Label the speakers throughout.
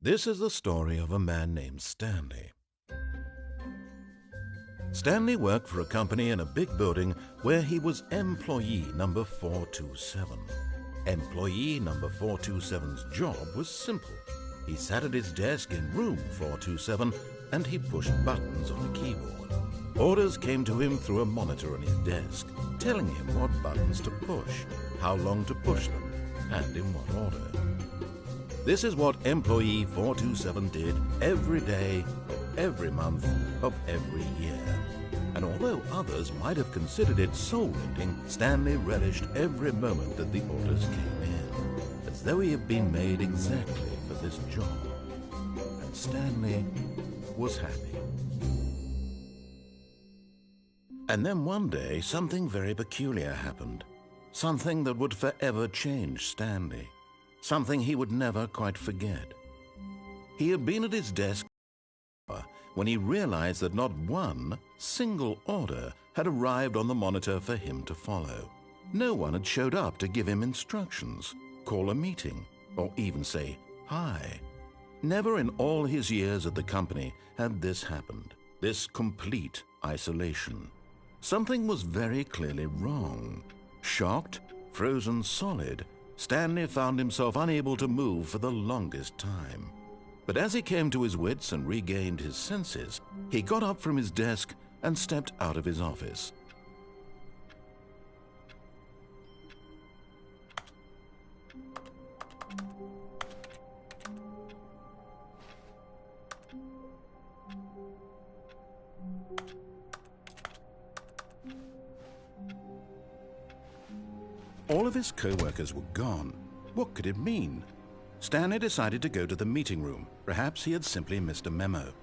Speaker 1: This is the story of a man named Stanley. Stanley worked for a company in a big building where he was employee number 427. Employee number 427's job was simple. He sat at his desk in room 427 and he pushed buttons on a keyboard. Orders came to him through a monitor on his desk, telling him what buttons to push, how long to push them, and in what order. This is what employee 427 did every day, every month of every year. And although others might have considered it soul-rending, Stanley relished every moment that the orders came in, as though he had been made exactly for this job. And Stanley was happy. And then one day, something very peculiar happened. Something that would forever change Stanley. Something he would never quite forget. He had been at his desk when he realized that not one single order had arrived on the monitor for him to follow. No one had showed up to give him instructions, call a meeting, or even say hi. Never in all his years at the company had this happened, this complete isolation. Something was very clearly wrong. Shocked, frozen solid, Stanley found himself unable to move for the longest time. But as he came to his wits and regained his senses, he got up from his desk and stepped out of his office. All of his co-workers were gone. What could it mean? Stanley decided to go to the meeting room. Perhaps he had simply missed a memo.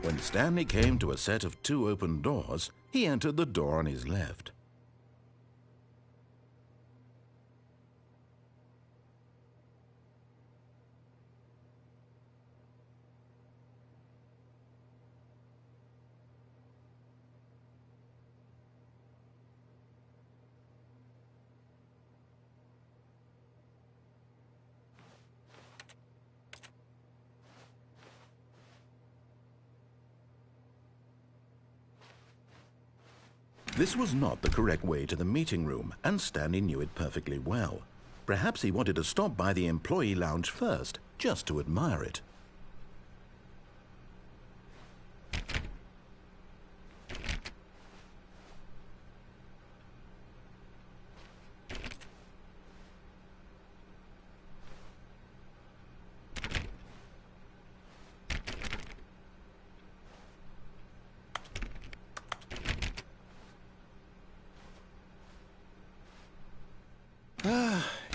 Speaker 1: When Stanley came to a set of 2 open doors, he entered the door on his left. This was not the correct way to the meeting room, and Stanley knew it perfectly well. Perhaps he wanted to stop by the employee lounge first, just to admire it.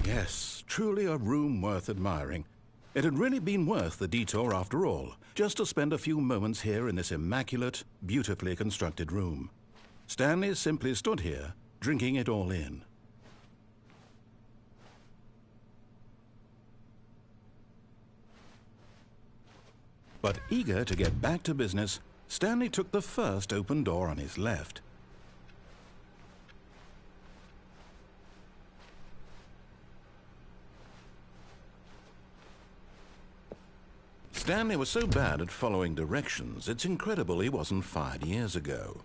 Speaker 1: Yes, truly a room worth admiring. It had really been worth the detour after all, just to spend a few moments here in this immaculate, beautifully constructed room. Stanley simply stood here, drinking it all in. But eager to get back to business, Stanley took the first open door on his left. Stanley was so bad at following directions, it's incredible he wasn't fired years ago.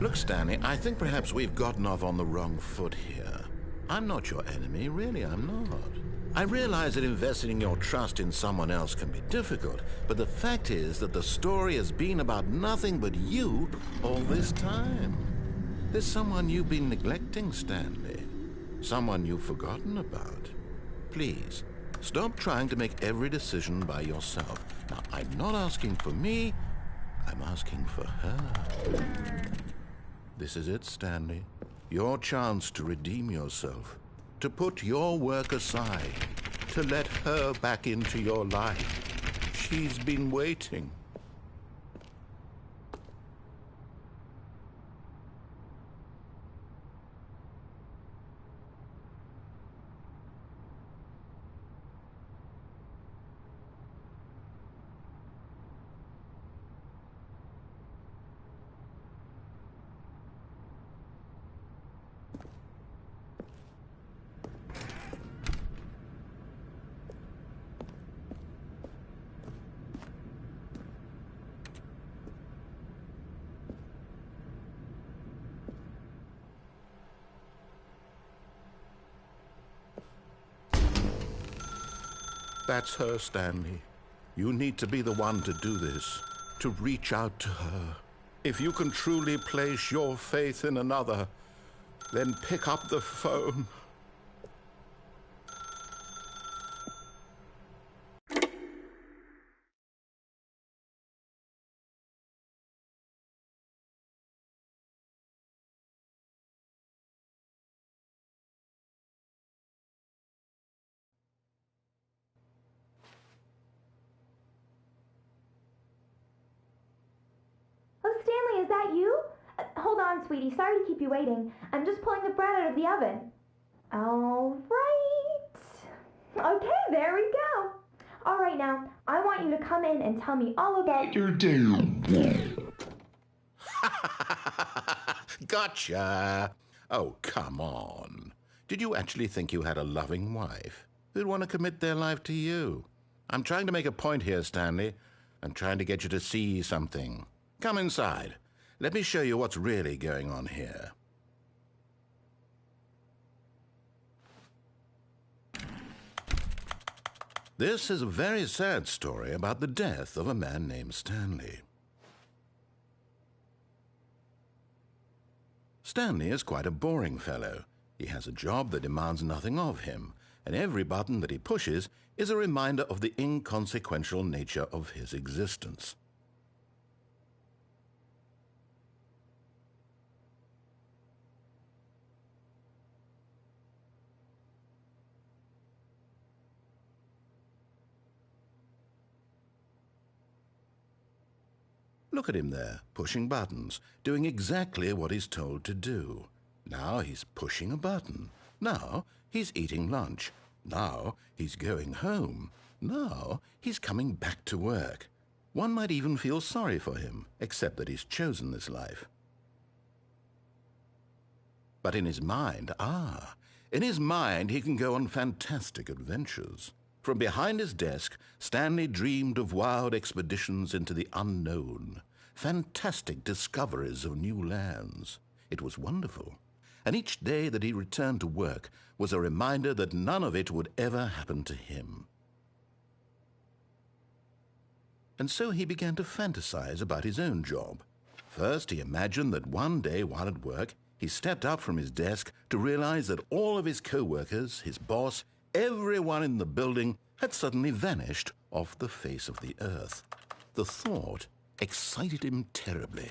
Speaker 1: Look, Stanley, I think perhaps we've gotten off on the wrong foot here. I'm not your enemy, really, I'm not. I realize that investing your trust in someone else can be difficult, but the fact is that the story has been about nothing but you all this time. There's someone you've been neglecting, Stanley. Someone you've forgotten about. Please, stop trying to make every decision by yourself. Now, I'm not asking for me, I'm asking for her. This is it, Stanley. Your chance to redeem yourself. To put your work aside, to let her back into your life. She's been waiting. That's her, Stanley. You need to be the one to do this, to reach out to her. If you can truly place your faith in another, then pick up the phone.
Speaker 2: Oh, Stanley, is that you? Hold on, sweetie. Sorry to keep you waiting. I'm just pulling the bread out of the oven. All right. Okay, there we go. All right, now, I want you to come in and tell me all about your day.
Speaker 1: Gotcha. Oh, come on. Did you actually think you had a loving wife who'd want to commit their life to you? I'm trying to make a point here, Stanley. I'm trying to get you to see something. Come inside. Let me show you what's really going on here. This is a very sad story about the death of a man named Stanley. Stanley is quite a boring fellow. He has a job that demands nothing of him, and every button that he pushes is a reminder of the inconsequential nature of his existence. Look at him there, pushing buttons, doing exactly what he's told to do. Now he's pushing a button. Now he's eating lunch. Now he's going home. Now he's coming back to work. One might even feel sorry for him, except that he's chosen this life. But in his mind, in his mind he can go on fantastic adventures. From behind his desk, Stanley dreamed of wild expeditions into the unknown, fantastic discoveries of new lands. It was wonderful, and each day that he returned to work was a reminder that none of it would ever happen to him. And so he began to fantasize about his own job. First, he imagined that one day while at work, he stepped up from his desk to realize that all of his co-workers, his boss, everyone in the building had suddenly vanished off the face of the earth. The thought excited him terribly.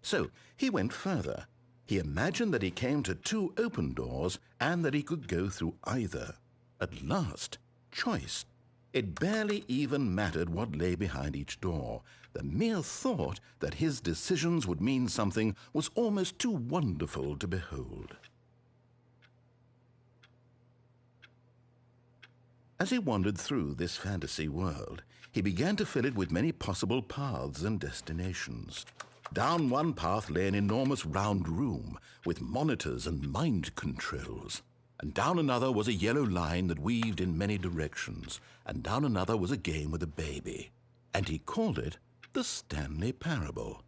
Speaker 1: So he went further. He imagined that he came to two open doors and that he could go through either. At last, choice. It barely even mattered what lay behind each door. The mere thought that his decisions would mean something was almost too wonderful to behold. As he wandered through this fantasy world, he began to fill it with many possible paths and destinations. Down one path lay an enormous round room with monitors and mind controls. And down another was a yellow line that weaved in many directions. And down another was a game with a baby. And he called it the Stanley Parable.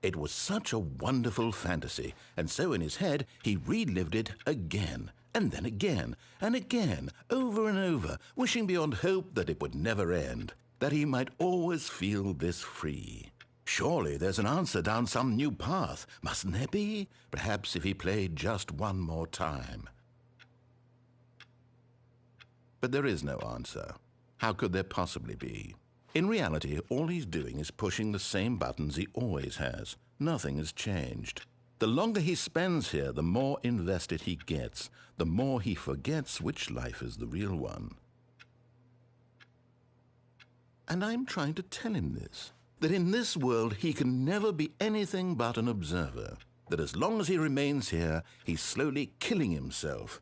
Speaker 1: It was such a wonderful fantasy, and so in his head he relived it again, and then again, and again, over and over, wishing beyond hope that it would never end, that he might always feel this free. Surely there's an answer down some new path, mustn't there be? Perhaps if he played just one more time. But there is no answer. How could there possibly be? In reality, all he's doing is pushing the same buttons he always has. Nothing has changed. The longer he spends here, the more invested he gets, the more he forgets which life is the real one. And I'm trying to tell him this, that in this world he can never be anything but an observer, that as long as he remains here, he's slowly killing himself.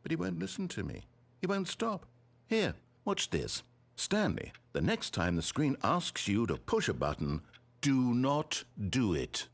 Speaker 1: But he won't listen to me. He won't stop. Here, watch this. Stanley, the next time the screen asks you to push a button, do not do it.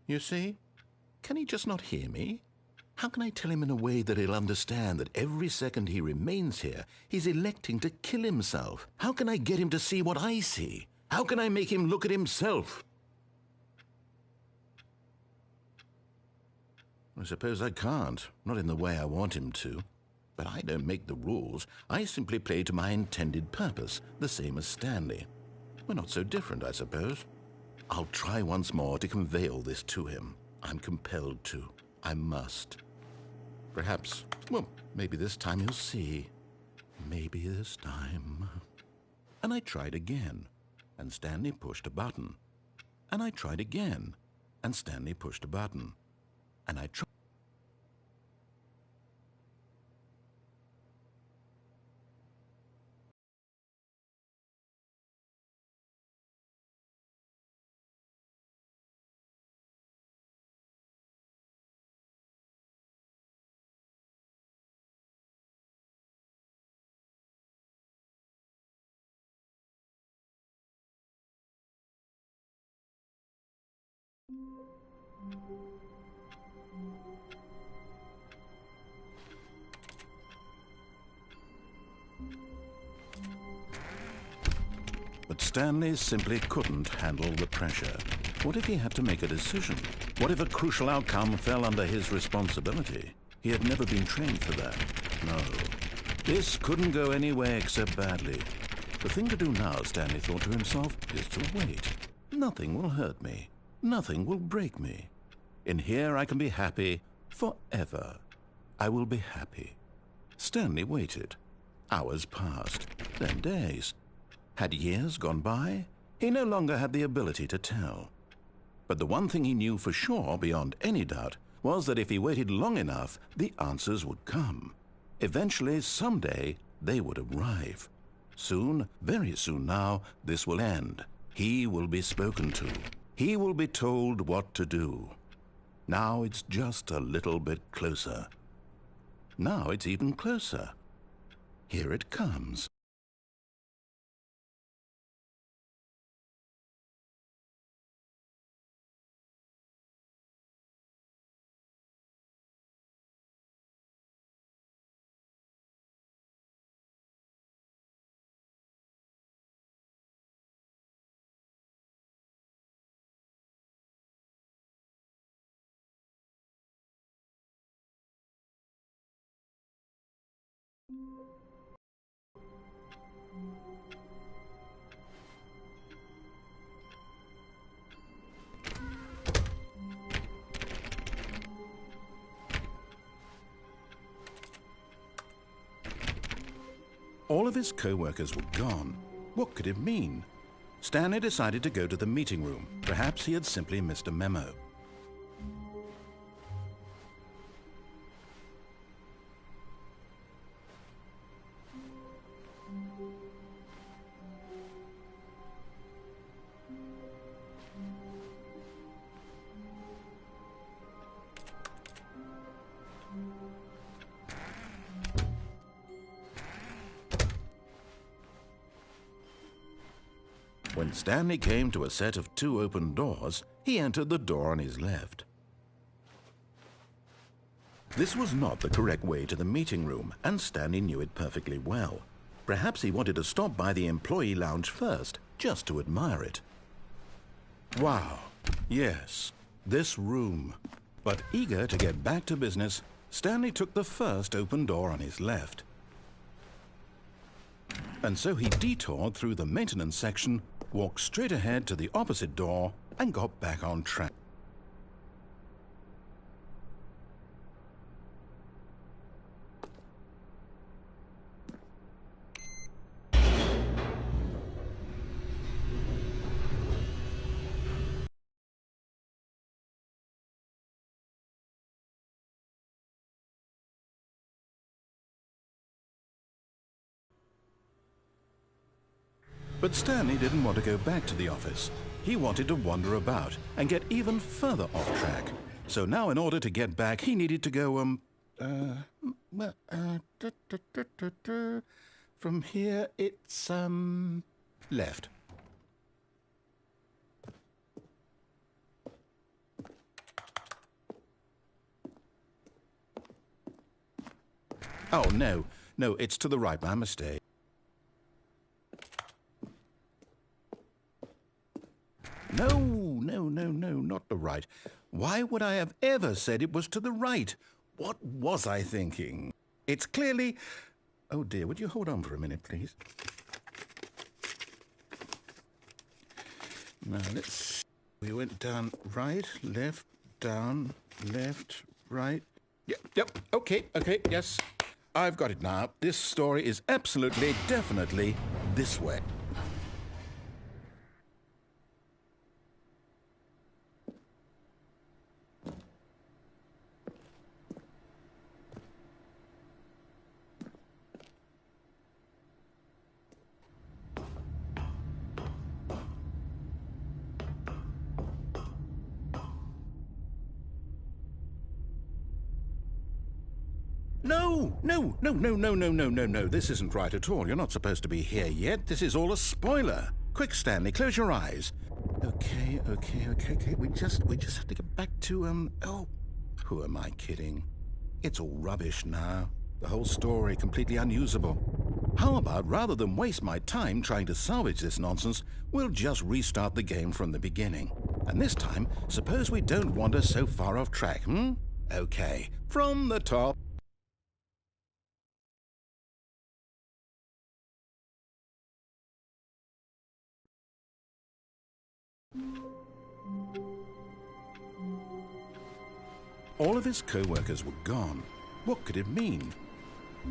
Speaker 1: You see? Can he just not hear me? How can I tell him in a way that he'll understand that every second he remains here, he's electing to kill himself? How can I get him to see what I see? How can I make him look at himself? I suppose I can't, not in the way I want him to. But I don't make the rules. I simply play to my intended purpose, the same as Stanley. We're not so different, I suppose. I'll try once more to convey all this to him. I'm compelled to. I must. Perhaps, well, maybe this time he'll see. Maybe this time. And I tried again, and Stanley pushed a button. And I tried again, and Stanley pushed a button. And I tried. But Stanley simply couldn't handle the pressure. What if he had to make a decision? What if a crucial outcome fell under his responsibility? He had never been trained for that. No. This couldn't go any way except badly. The thing to do now, Stanley thought to himself, is to wait. Nothing will hurt me. Nothing will break me. In here I can be happy forever. I will be happy. Stanley waited. Hours passed, then days. Had years gone by? He no longer had the ability to tell. But the one thing he knew for sure, beyond any doubt, was that if he waited long enough, the answers would come. Eventually, someday, they would arrive. Soon, very soon now, this will end. He will be spoken to. He will be told what to do. Now it's just a little bit closer. Now it's even closer. Here it comes. All of his co-workers were gone. What could it mean? Stanley decided to go to the meeting room. Perhaps he had simply missed a memo. When Stanley came to a set of 2 open doors, he entered the door on his left. This was not the correct way to the meeting room, and Stanley knew it perfectly well. Perhaps he wanted to stop by the employee lounge first, just to admire it. Wow, yes, this room. But eager to get back to business, Stanley took the first open door on his left. And so he detoured through the maintenance section, walked straight ahead to the opposite door, and got back on track. But Stanley didn't want to go back to the office. He wanted to wander about and get even further off track. So now in order to get back, he needed to go, from here it's, left. Oh, no, it's to the right, my mistake. No, not the right. Why would I have ever said it was to the right? What was I thinking? It's clearly... Oh dear, would you hold on for a minute, please? Now, let's see. We went down right, left, down, left, right. Yep, okay, yes. I've got it now. This story is absolutely, definitely this way. No. This isn't right at all. You're not supposed to be here yet. This is all a spoiler. Quick, Stanley, close your eyes. Okay. We just have to get back to, oh, who am I kidding? It's all rubbish now. The whole story completely unusable. How about, rather than waste my time trying to salvage this nonsense, we'll just restart the game from the beginning. And this time, suppose we don't wander so far off track, Okay, from the top. All of his co-workers were gone. What could it mean?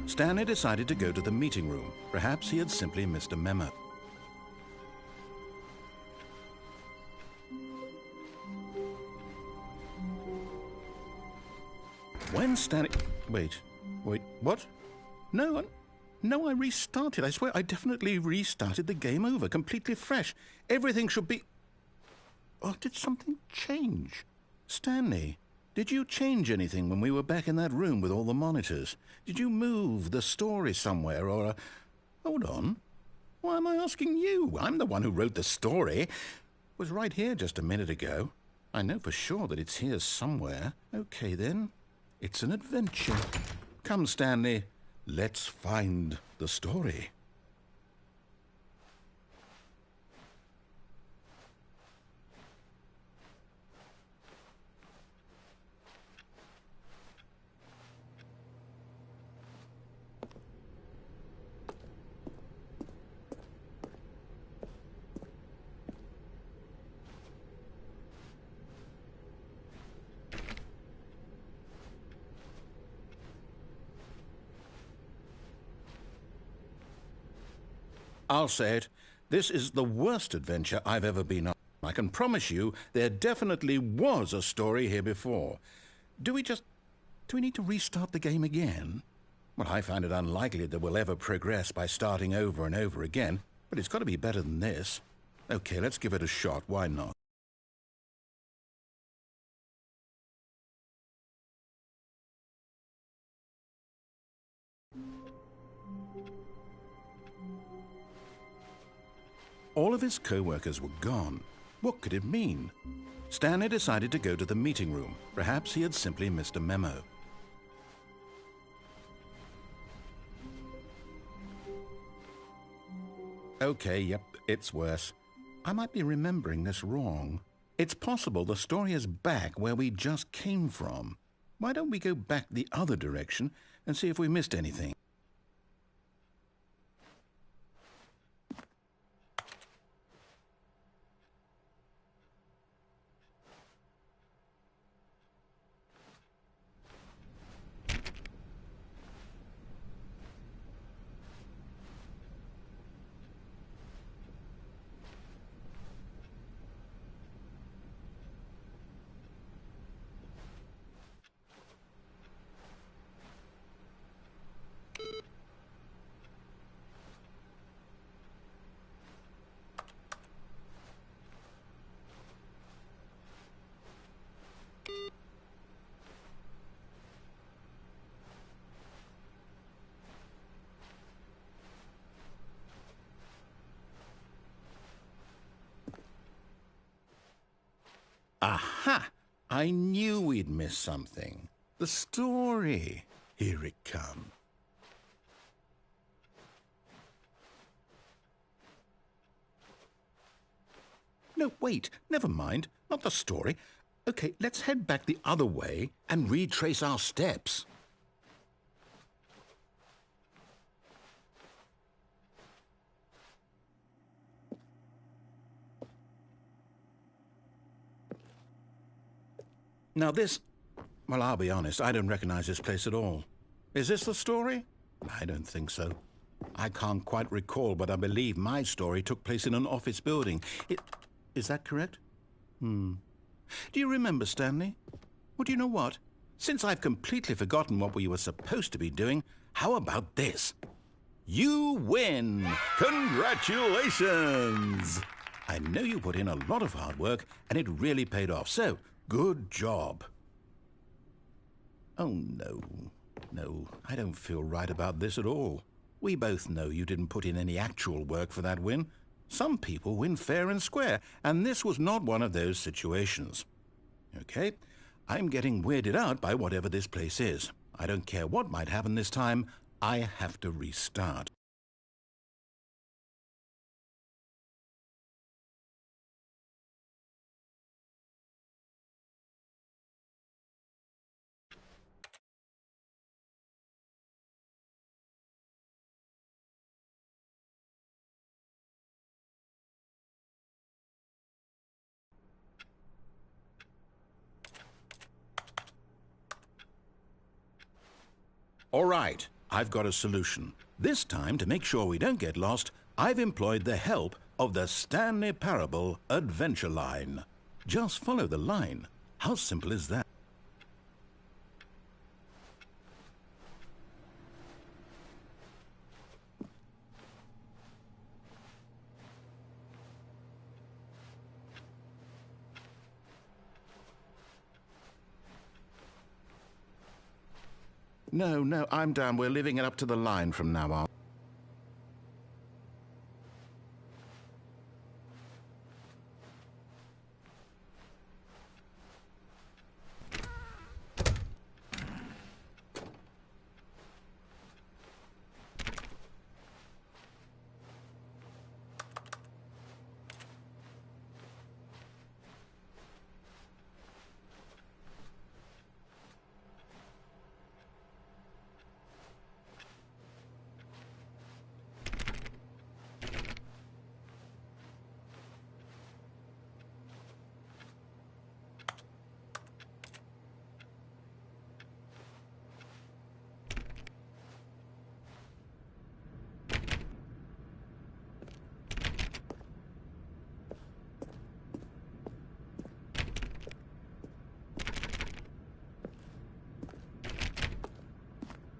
Speaker 1: Stanley decided to go to the meeting room. Perhaps he had simply missed a memo. When Stanley... Wait, what? No, I restarted. I swear, I definitely restarted the game over, completely fresh. Everything should be... Oh, did something change? Stanley, did you change anything when we were back in that room with all the monitors? Did you move the story somewhere, or... Hold on. Why am I asking you? I'm the one who wrote the story. It was right here just a minute ago. I know for sure that it's here somewhere. Okay, then. It's an adventure. Come, Stanley. Let's find the story. I'll say it. This is the worst adventure I've ever been on. I can promise you there definitely was a story here before. Do we need to restart the game again? Well, I find it unlikely that we'll ever progress by starting over and over again, but it's got to be better than this. Okay, let's give it a shot. Why not? All of his co-workers were gone. What could it mean? Stanley decided to go to the meeting room. Perhaps he had simply missed a memo. Okay, yep, it's worse. I might be remembering this wrong. It's possible the story is back where we just came from. Why don't we go back the other direction and see if we missed anything? Aha! I knew we'd miss something. The story. Here it comes. No, wait, never mind. Not the story. Okay, let's head back the other way and retrace our steps. Now this... Well, I'll be honest, I don't recognize this place at all. Is this the story? I don't think so. I can't quite recall, but I believe my story took place in an office building. Is that correct? Do you remember, Stanley? Well, do you know what? Since I've completely forgotten what we were supposed to be doing, how about this? You win! Congratulations! I know you put in a lot of hard work, and it really paid off, so good job. Oh, no. No, I don't feel right about this at all. We both know you didn't put in any actual work for that win. Some people win fair and square, and this was not one of those situations. Okay, I'm getting weirded out by whatever this place is. I don't care what might happen this time. I have to restart. All right, I've got a solution. This time, to make sure we don't get lost, I've employed the help of the Stanley Parable Adventure Line. Just follow the line. How simple is that? No, I'm down. We're leaving it up to the line from now on.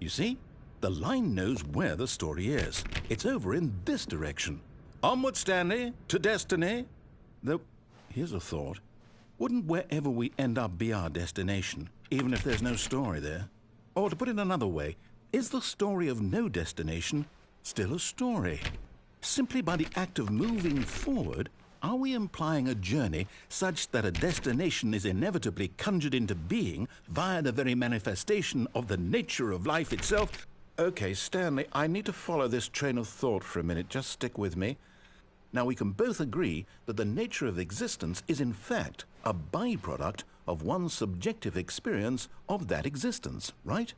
Speaker 1: You see? The line knows where the story is. It's over in this direction. Onward, Stanley, to destiny. Though, here's a thought. Wouldn't wherever we end up be our destination, even if there's no story there? Or to put it another way, is the story of no destination still a story? Simply by the act of moving forward, are we implying a journey such that a destination is inevitably conjured into being via the very manifestation of the nature of life itself? Okay, Stanley, I need to follow this train of thought for a minute. Just stick with me. Now, we can both agree that the nature of existence is in fact a byproduct of one's subjective experience of that existence, right?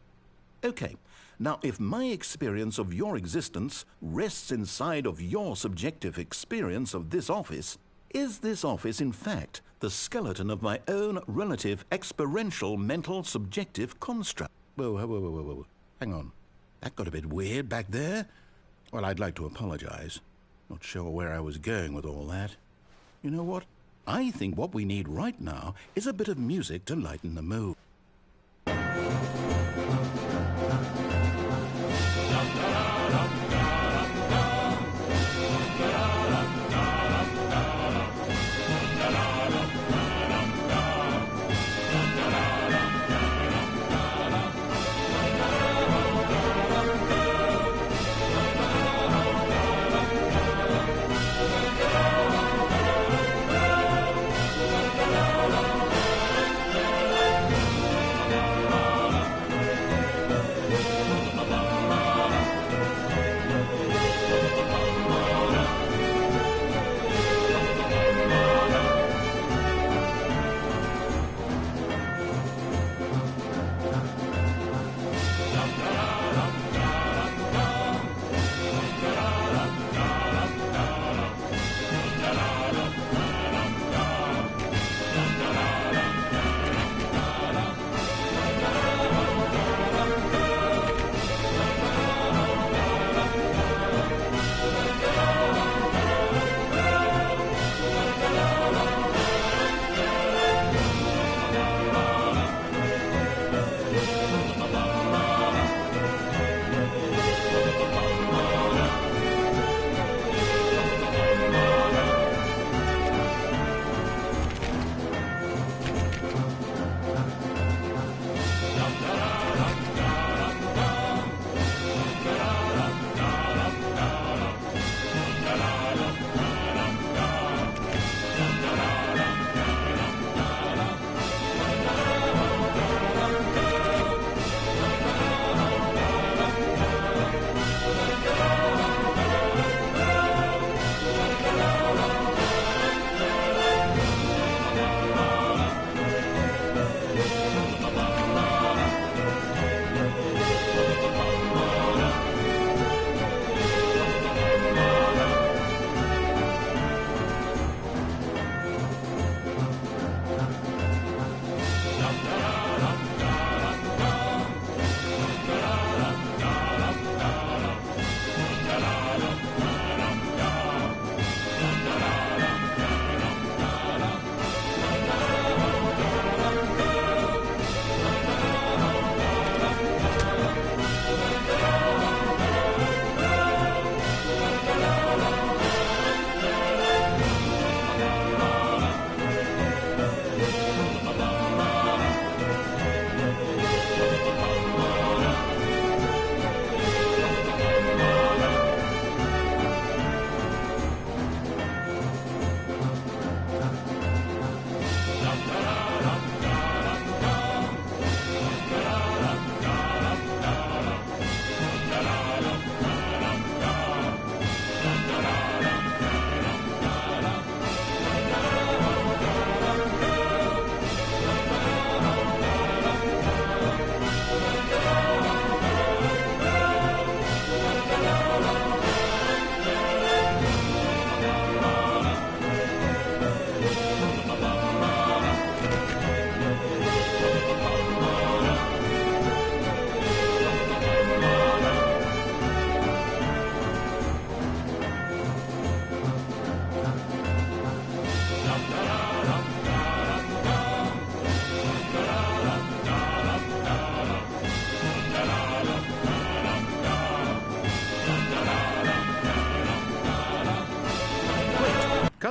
Speaker 1: Okay, now if my experience of your existence rests inside of your subjective experience of this office, is this office in fact the skeleton of my own relative experiential mental subjective construct? Whoa. Hang on. That got a bit weird back there. Well, I'd like to apologize. Not sure where I was going with all that. You know what? I think what we need right now is a bit of music to lighten the mood.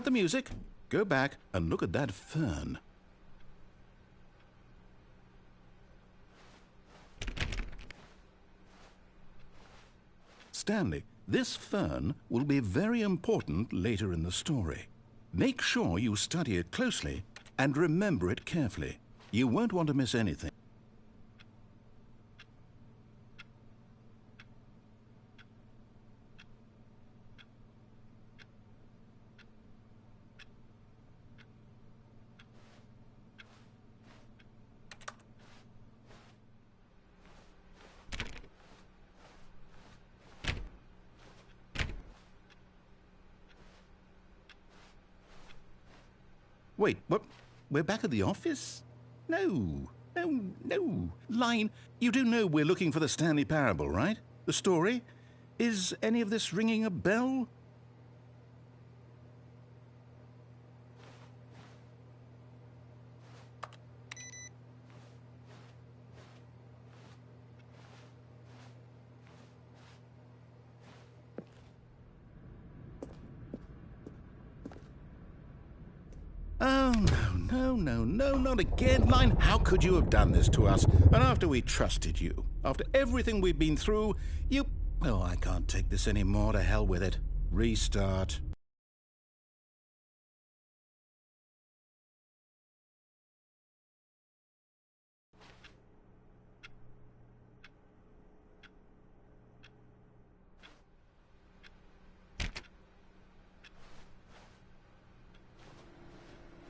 Speaker 1: the music. Go back and look at that fern. Stanley, this fern will be very important later in the story. Make sure you study it closely and remember it carefully. You won't want to miss anything. Wait, what? We're back at the office? No. Line, you do know we're looking for the Stanley Parable, right? The story? Is any of this ringing a bell? Oh, no, not again, Line. How could you have done this to us? And after we trusted you, after everything we've been through, you... Oh, I can't take this anymore. To hell with it. Restart.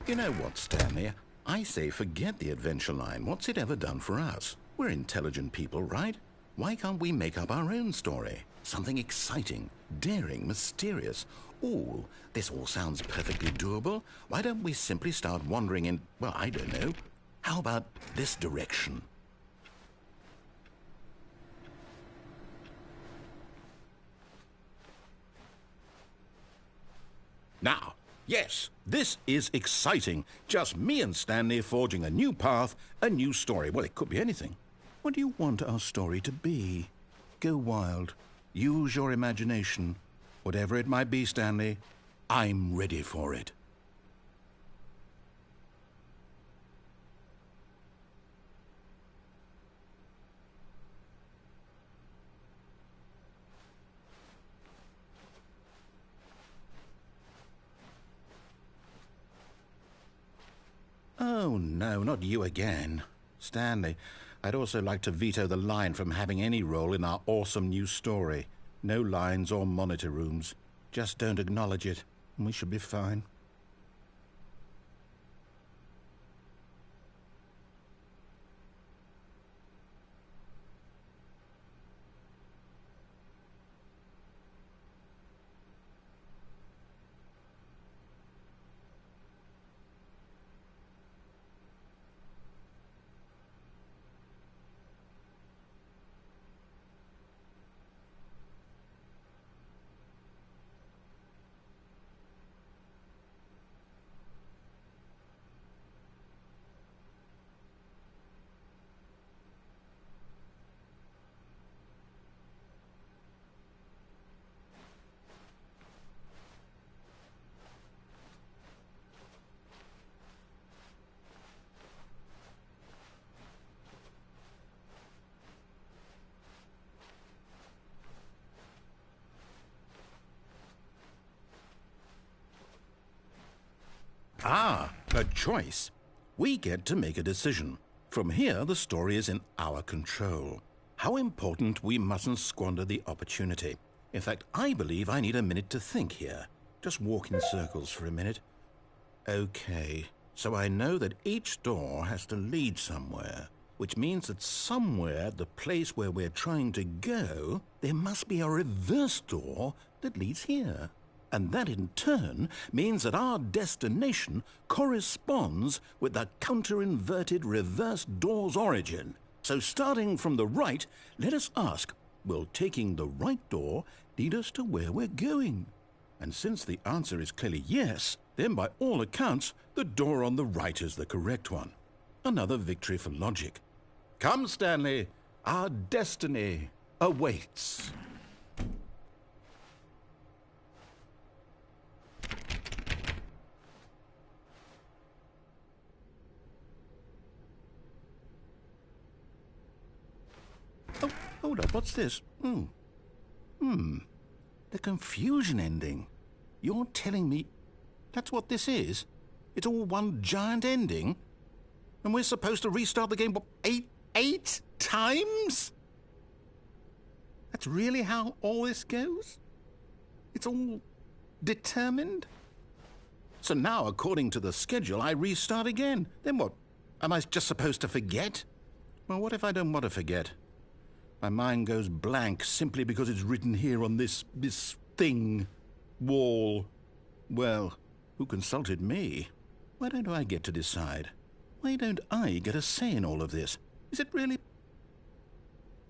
Speaker 1: You know what, Stanley? I say forget the adventure line. What's it ever done for us? We're intelligent people, right? Why can't we make up our own story? Something exciting, daring, mysterious. Ooh, this all sounds perfectly doable. Why don't we simply start wandering in, well, I don't know. How about this direction? Now, yes, this is exciting. Just me and Stanley forging a new path, a new story. Well, it could be anything. What do you want our story to be? Go wild. Use your imagination. Whatever it might be, Stanley, I'm ready for it. Oh, no, not you again. Stanley, I'd also like to veto the line from having any role in our awesome new story. No lines or monitor rooms. Just don't acknowledge it, and we should be fine. Ah, a choice. We get to make a decision. From here, the story is in our control. How important we mustn't squander the opportunity. In fact, I believe I need a minute to think here. Just walk in circles for a minute. Okay, so I know that each door has to lead somewhere, which means that somewhere, the place where we're trying to go, there must be a reverse door that leads here. And that in turn means that our destination corresponds with the counter-inverted reverse door's origin. So starting from the right, let us ask, will taking the right door lead us to where we're going? And since the answer is clearly yes, then by all accounts, the door on the right is the correct one. Another victory for logic. Come, Stanley, our destiny awaits. hold up, what's this? The confusion ending. You're telling me that's what this is? It's all one giant ending? And we're supposed to restart the game, what, eight times? That's really how all this goes? It's all determined? So now, according to the schedule, I restart again. Then what? Am I just supposed to forget? Well, what if I don't want to forget? My mind goes blank simply because it's written here on this thing, wall. Well, who consulted me? Why don't I get to decide? Why don't I get a say in all of this? Is it really?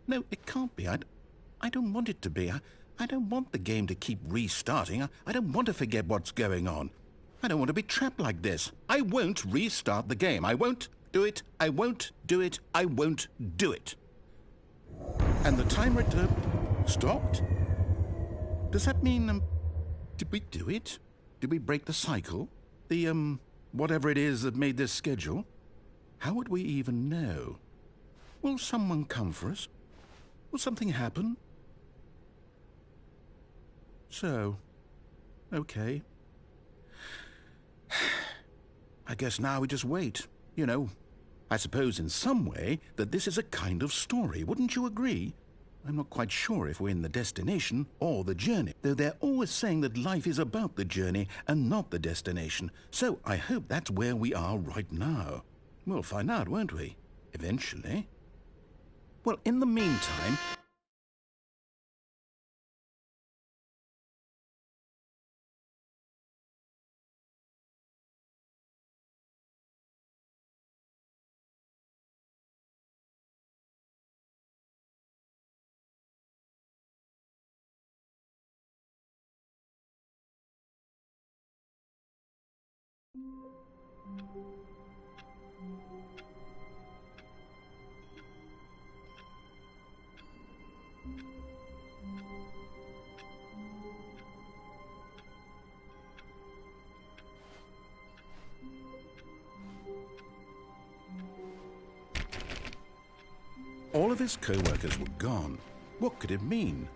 Speaker 1: No, it can't be. I don't want it to be. I don't want the game to keep restarting. I don't want to forget what's going on. I don't want to be trapped like this. I won't restart the game. I won't do it. I won't do it. I won't do it. And the timer stopped? Does that mean, did we do it? Did we break the cycle? The, whatever it is that made this schedule? How would we even know? Will someone come for us? Will something happen? So, okay. I guess now we just wait, you know. I suppose in some way that this is a kind of story, wouldn't you agree? I'm not quite sure if we're in the destination or the journey, though they're always saying that life is about the journey and not the destination. So I hope that's where we are right now. We'll find out, won't we? Eventually. Well, in the meantime... All of his co-workers were gone. What could it mean?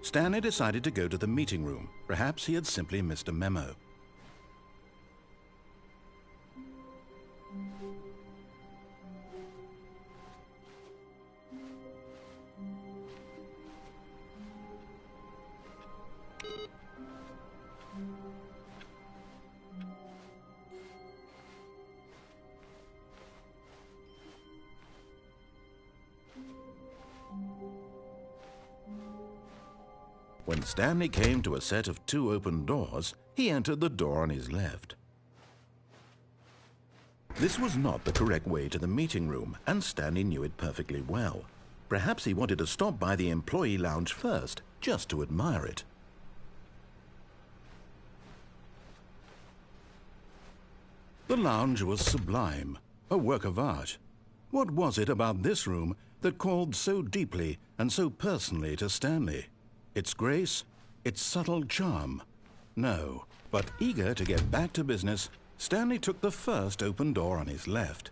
Speaker 1: Stanley decided to go to the meeting room. Perhaps he had simply missed a memo. When Stanley came to a set of 2 open doors, he entered the door on his left. This was not the correct way to the meeting room, and Stanley knew it perfectly well. Perhaps he wanted to stop by the employee lounge first, just to admire it. The lounge was sublime, a work of art. What was it about this room that called so deeply and so personally to Stanley? Its grace, its subtle charm? No, but eager to get back to business, Stanley took the first open door on his left.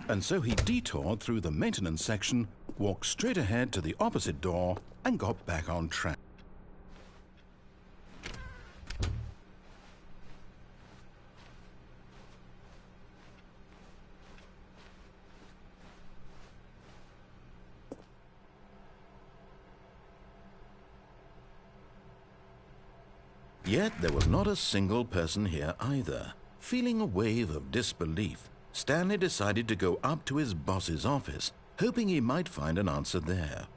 Speaker 1: And so he detoured through the maintenance section, walked straight ahead to the opposite door, and got back on track. Yet there was not a single person here either. Feeling a wave of disbelief, Stanley decided to go up to his boss's office, hoping he might find an answer there.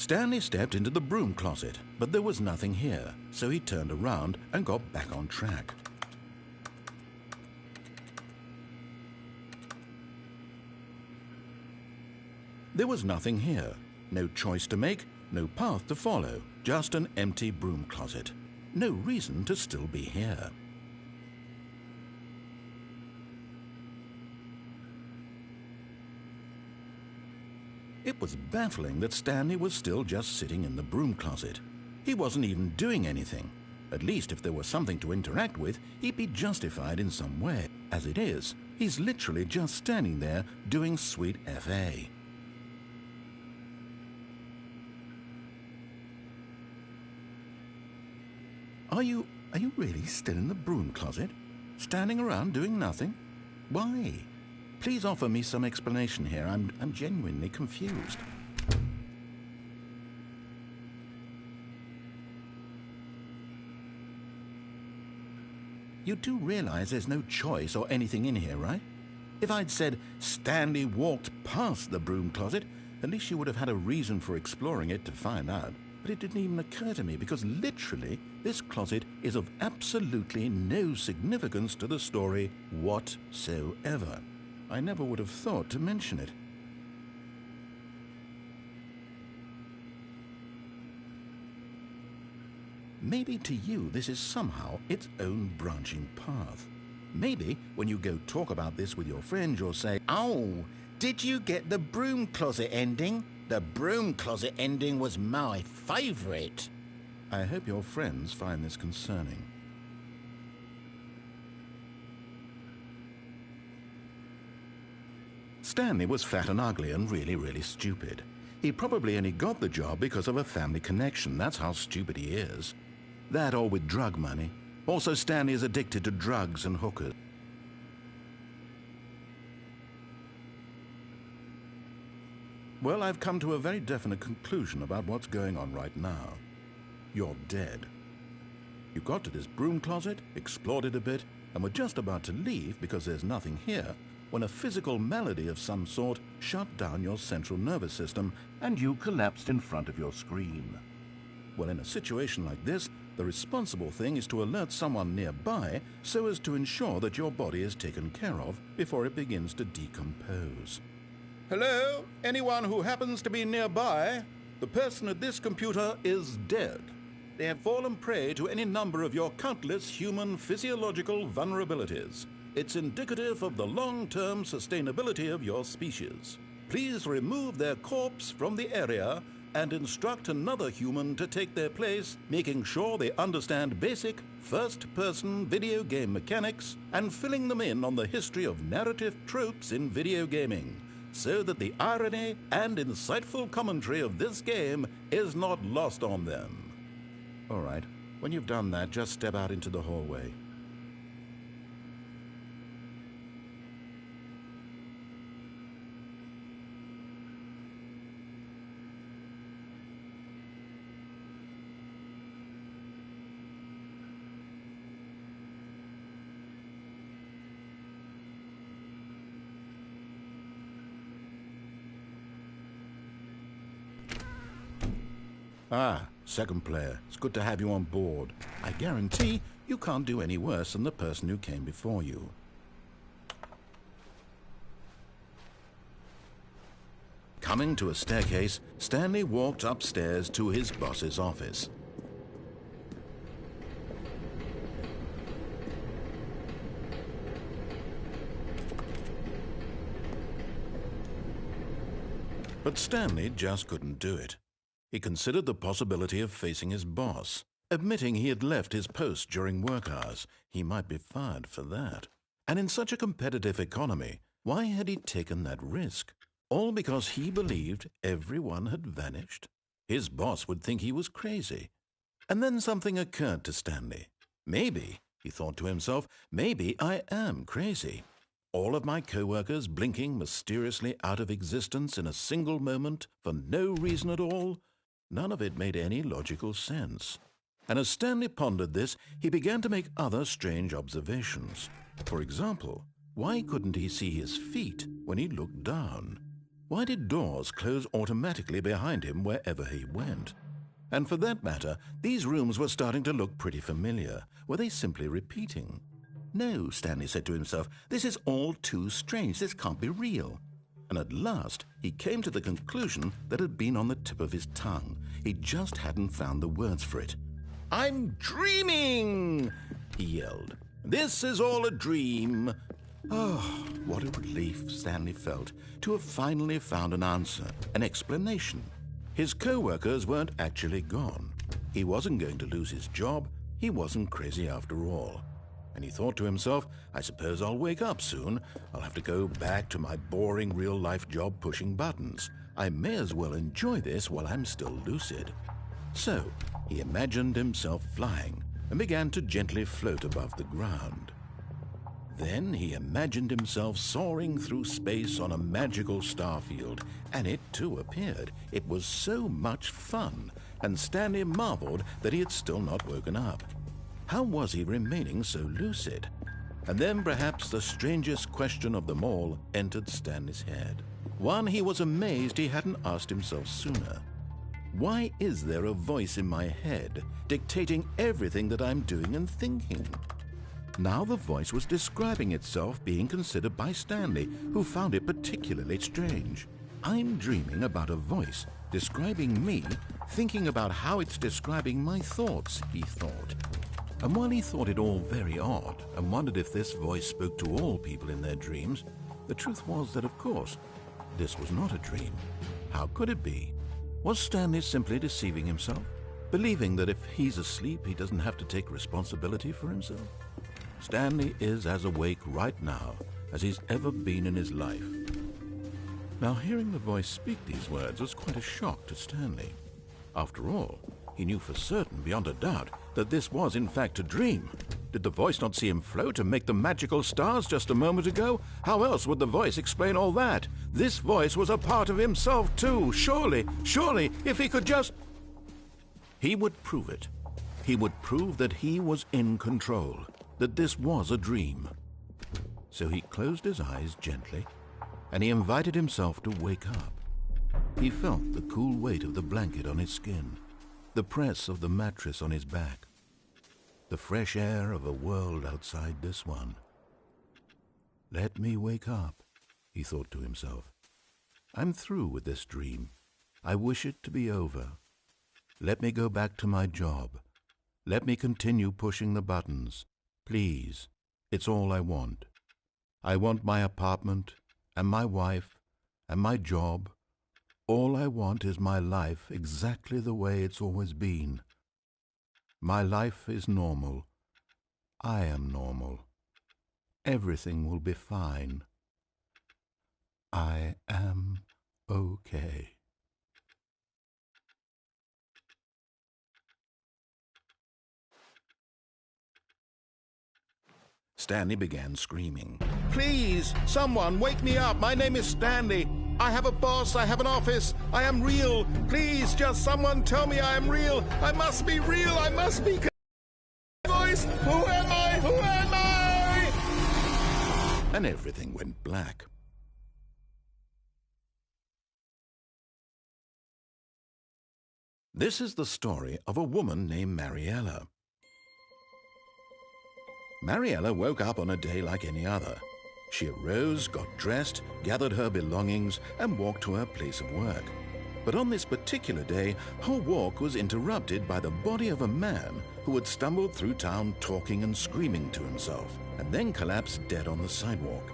Speaker 1: Stanley stepped into the broom closet, but there was nothing here, so he turned around and got back on track. There was nothing here. No choice to make, no path to follow, just an empty broom closet. No reason to still be here. It was baffling that Stanley was still just sitting in the broom closet. He wasn't even doing anything. At least if there was something to interact with, he'd be justified in some way. As it is, he's literally just standing there doing sweet FA. Are you really still in the broom closet? Standing around doing nothing? Why? Please offer me some explanation here. I'm genuinely confused. You do realize there's no choice or anything in here, right? If I'd said Stanley walked past the broom closet, at least you would have had a reason for exploring it to find out. But it didn't even occur to me because literally this closet is of absolutely no significance to the story whatsoever. I never would have thought to mention it. Maybe to you this is somehow its own branching path. Maybe when you go talk about this with your friends you'll say, "Oh, did you get the broom closet ending? The broom closet ending was my favorite." I hope your friends find this concerning. Stanley was fat and ugly and really stupid. He probably only got the job because of a family connection. That's how stupid he is. That or with drug money. Also, Stanley is addicted to drugs and hookers. Well, I've come to a very definite conclusion about what's going on right now. You're dead. You got to this broom closet, explored it a bit, and were just about to leave because there's nothing here, when a physical malady of some sort shut down your central nervous system and you collapsed in front of your screen. Well, in a situation like this, the responsible thing is to alert someone nearby so as to ensure that your body is taken care of before it begins to decompose. Hello? Anyone who happens to be nearby? The person at this computer is dead. They have fallen prey to any number of your countless human physiological vulnerabilities. It's indicative of the long-term sustainability of your species. Please remove their corpse from the area and instruct another human to take their place, making sure they understand basic first-person video game mechanics and filling them in on the history of narrative tropes in video gaming, so that the irony and insightful commentary of this game is not lost on them. All right, when you've done that, just step out into the hallway. Ah, second player. It's good to have you on board. I guarantee you can't do any worse than the person who came before you. Coming to a staircase, Stanley walked upstairs to his boss's office. But Stanley just couldn't do it. He considered the possibility of facing his boss. Admitting he had left his post during work hours, he might be fired for that. And in such a competitive economy, why had he taken that risk? All because he believed everyone had vanished? His boss would think he was crazy. And then something occurred to Stanley. Maybe, he thought to himself, maybe I am crazy. All of my co-workers blinking mysteriously out of existence in a single moment for no reason at all? None of it made any logical sense. And as Stanley pondered this, he began to make other strange observations. For example, why couldn't he see his feet when he looked down? Why did doors close automatically behind him wherever he went? And for that matter, these rooms were starting to look pretty familiar. Were they simply repeating? No, Stanley said to himself, this is all too strange. This can't be real. And at last, he came to the conclusion that had been on the tip of his tongue. He just hadn't found the words for it. "I'm dreaming!" he yelled. "This is all a dream." Oh, what a relief Stanley felt to have finally found an answer, an explanation. His co-workers weren't actually gone. He wasn't going to lose his job. He wasn't crazy after all. And he thought to himself, I suppose I'll wake up soon. I'll have to go back to my boring real-life job pushing buttons. I may as well enjoy this while I'm still lucid. So he imagined himself flying and began to gently float above the ground. Then he imagined himself soaring through space on a magical starfield, and it too appeared. It was so much fun, and Stanley marveled that he had still not woken up. How was he remaining so lucid? And then perhaps the strangest question of them all entered Stanley's head. One he was amazed he hadn't asked himself sooner. Why is there a voice in my head dictating everything that I'm doing and thinking? Now the voice was describing itself being considered by Stanley, who found it particularly strange. I'm dreaming about a voice describing me, thinking about how it's describing my thoughts, he thought. And while he thought it all very odd and wondered if this voice spoke to all people in their dreams, the truth was that, of course, this was not a dream. How could it be? Was Stanley simply deceiving himself, believing that if he's asleep, he doesn't have to take responsibility for himself? Stanley is as awake right now as he's ever been in his life. Now, hearing the voice speak these words was quite a shock to Stanley. After all, he knew for certain, beyond a doubt, that this was in fact a dream. Did the voice not see him float and make the magical stars just a moment ago? How else would the voice explain all that? This voice was a part of himself too. Surely, if he could just... He would prove it. He would prove that he was in control, that this was a dream. So he closed his eyes gently, and he invited himself to wake up. He felt the cool weight of the blanket on his skin, the press of the mattress on his back, the fresh air of a world outside this one. Let me wake up, he thought to himself. I'm through with this dream. I wish it to be over. Let me go back to my job. Let me continue pushing the buttons. Please, it's all I want. I want my apartment and my wife and my job. All I want is my life exactly the way it's always been. My life is normal. I am normal. Everything will be fine. I am okay. Stanley began screaming. Please, someone, wake me up. My name is Stanley. I have a boss. I have an office. I am real. Please, just someone tell me I am real. I must be real. I must be... Voice, who am I? Who am I? And everything went black. This is the story of a woman named Mariella. Mariella woke up on a day like any other. She arose, got dressed, gathered her belongings, and walked to her place of work. But on this particular day, her walk was interrupted by the body of a man who had stumbled through town talking and screaming to himself, and then collapsed dead on the sidewalk.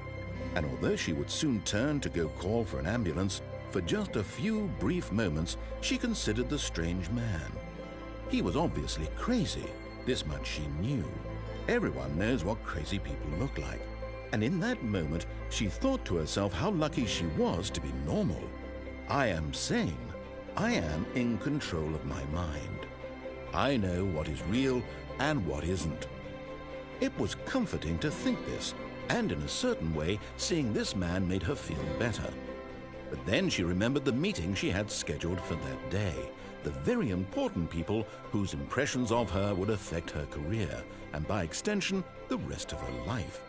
Speaker 1: And although she would soon turn to go call for an ambulance, for just a few brief moments she considered the strange man. He was obviously crazy. This much she knew. Everyone knows what crazy people look like. And in that moment, she thought to herself how lucky she was to be normal. I am sane. I am in control of my mind. I know what is real and what isn't. It was comforting to think this, and in a certain way, seeing this man made her feel better. But then she remembered the meeting she had scheduled for that day, the very important people whose impressions of her would affect her career, and by extension, the rest of her life.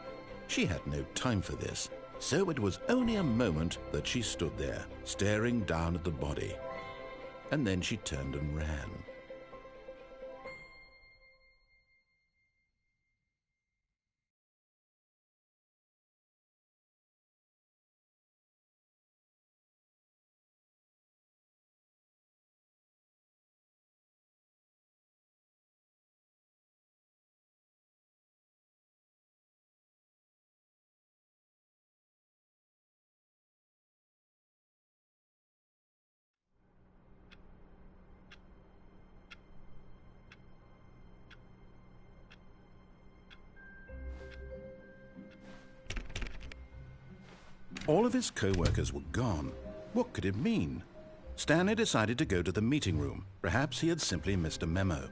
Speaker 1: She had no time for this, So it was only a moment that she stood there, staring down at the body. And then she turned and ran. All of his co-workers were gone. What could it mean? Stanley decided to go to the meeting room. Perhaps he had simply missed a memo.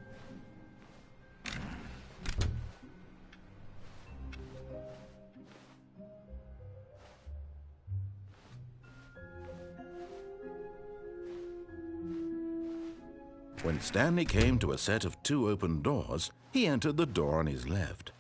Speaker 1: When Stanley came to a set of 2 open doors, he entered the door on his left.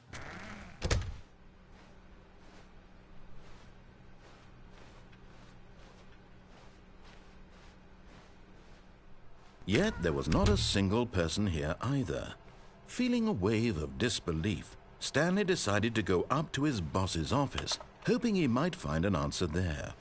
Speaker 1: Yet there was not a single person here either. Feeling a wave of disbelief, Stanley decided to go up to his boss's office, hoping he might find an answer there.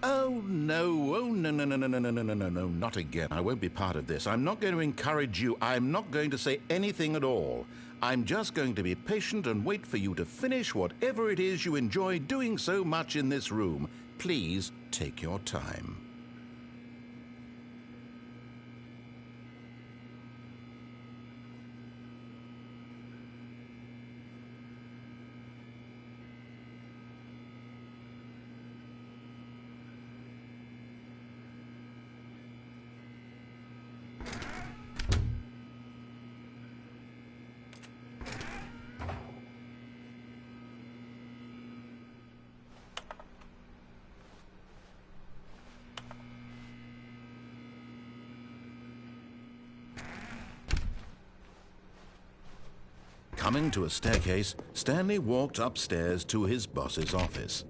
Speaker 1: Oh no, no, not again. I won't be part of this. I'm not going to encourage you. I'm not going to say anything at all. I'm just going to be patient and wait for you to finish whatever it is you enjoy doing so much in this room. Please take your time. Coming to a staircase, Stanley walked upstairs to his boss's office.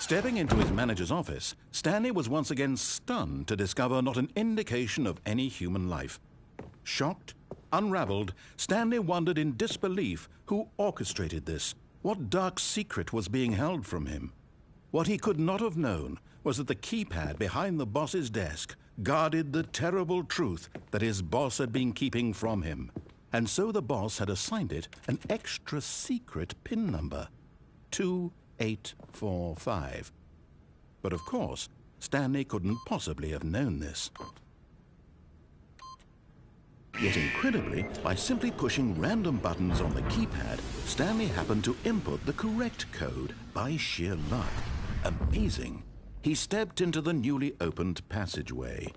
Speaker 1: Stepping into his manager's office, Stanley was once again stunned to discover not an indication of any human life. Shocked, unraveled, Stanley wondered in disbelief who orchestrated this. What dark secret was being held from him? What he could not have known was that the keypad behind the boss's desk guarded the terrible truth that his boss had been keeping from him. And so the boss had assigned it an extra secret PIN number, 2845. But of course, Stanley couldn't possibly have known this. Yet incredibly, by simply pushing random buttons on the keypad, Stanley happened to input the correct code by sheer luck. Amazing. He stepped into the newly opened passageway.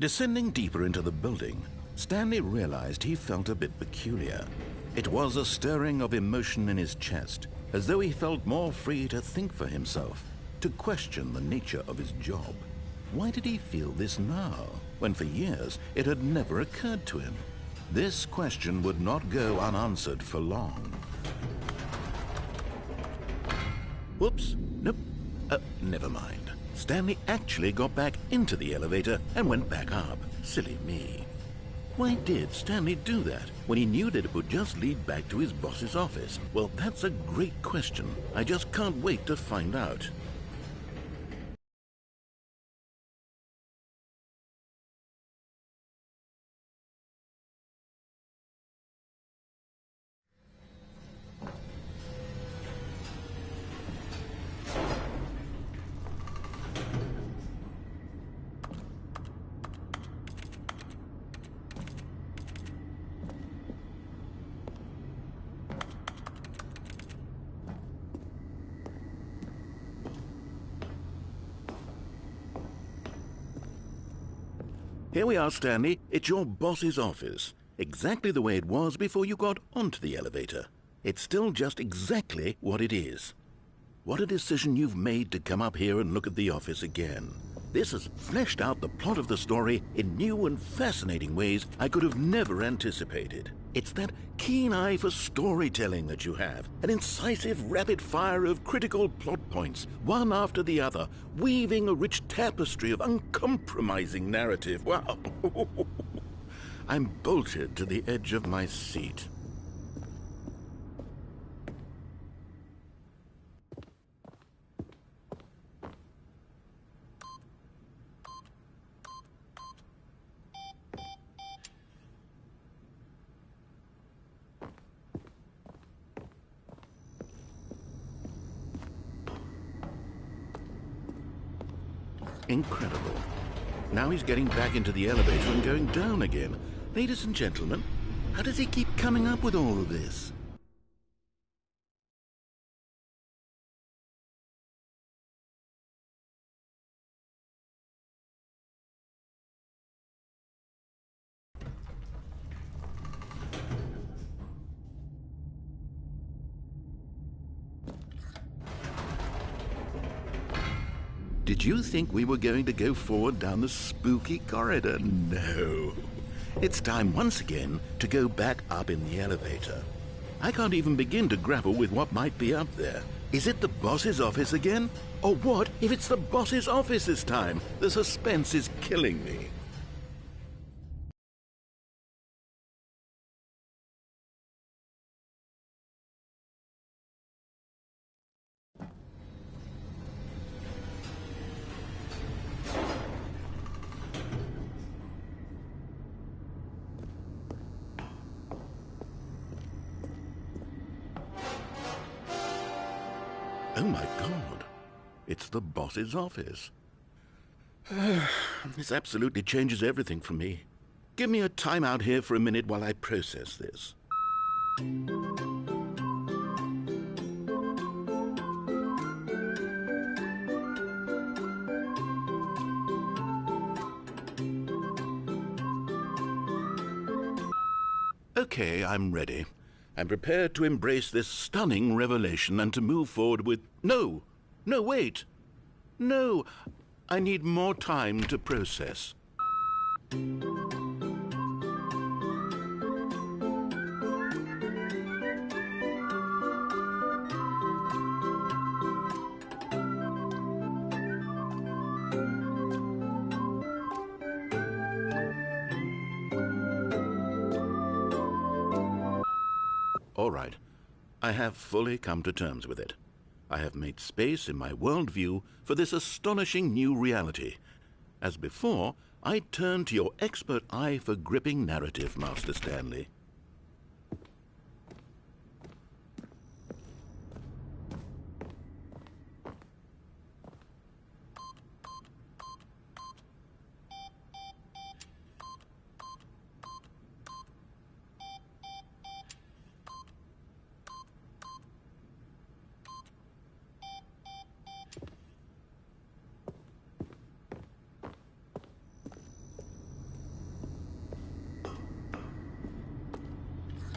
Speaker 1: Descending deeper into the building, Stanley realized he felt a bit peculiar. It was a stirring of emotion in his chest, as though he felt more free to think for himself, to question the nature of his job. Why did he feel this now, when for years it had never occurred to him? This question would not go unanswered for long. Whoops, nope, never mind. Stanley actually got back into the elevator and went back up. Silly me. Why did Stanley do that when he knew that it would just lead back to his boss's office? Well, that's a great question. I just can't wait to find out. Here we are, Stanley. It's your boss's office. Exactly the way it was before you got onto the elevator. It's still just exactly what it is. What a decision you've made to come up here and look at the office again. This has fleshed out the plot of the story in new and fascinating ways I could have never anticipated. It's that keen eye for storytelling that you have, an incisive rapid fire of critical plot points, one after the other, weaving a rich tapestry of uncompromising narrative. Wow! I'm bolted to the edge of my seat. Incredible. Now he's getting back into the elevator and going down again. Ladies and gentlemen, how does he keep coming up with all of this? Did you think we were going to go forward down the spooky corridor? No. It's time once again to go back up in the elevator. I can't even begin to grapple with what might be up there. Is it the boss's office again? Or what if it's the boss's office this time? The suspense is killing me. Oh my God, it's the boss's office. This absolutely changes everything for me. give me a time out here for a minute while I process this. Okay, I'm ready. I'm prepared to embrace this stunning revelation and to move forward with... No! No, wait! No! I need more time to process. All right. I have fully come to terms with it. I have made space in my worldview for this astonishing new reality. As before, I turn to your expert eye for gripping narrative, Master Stanley.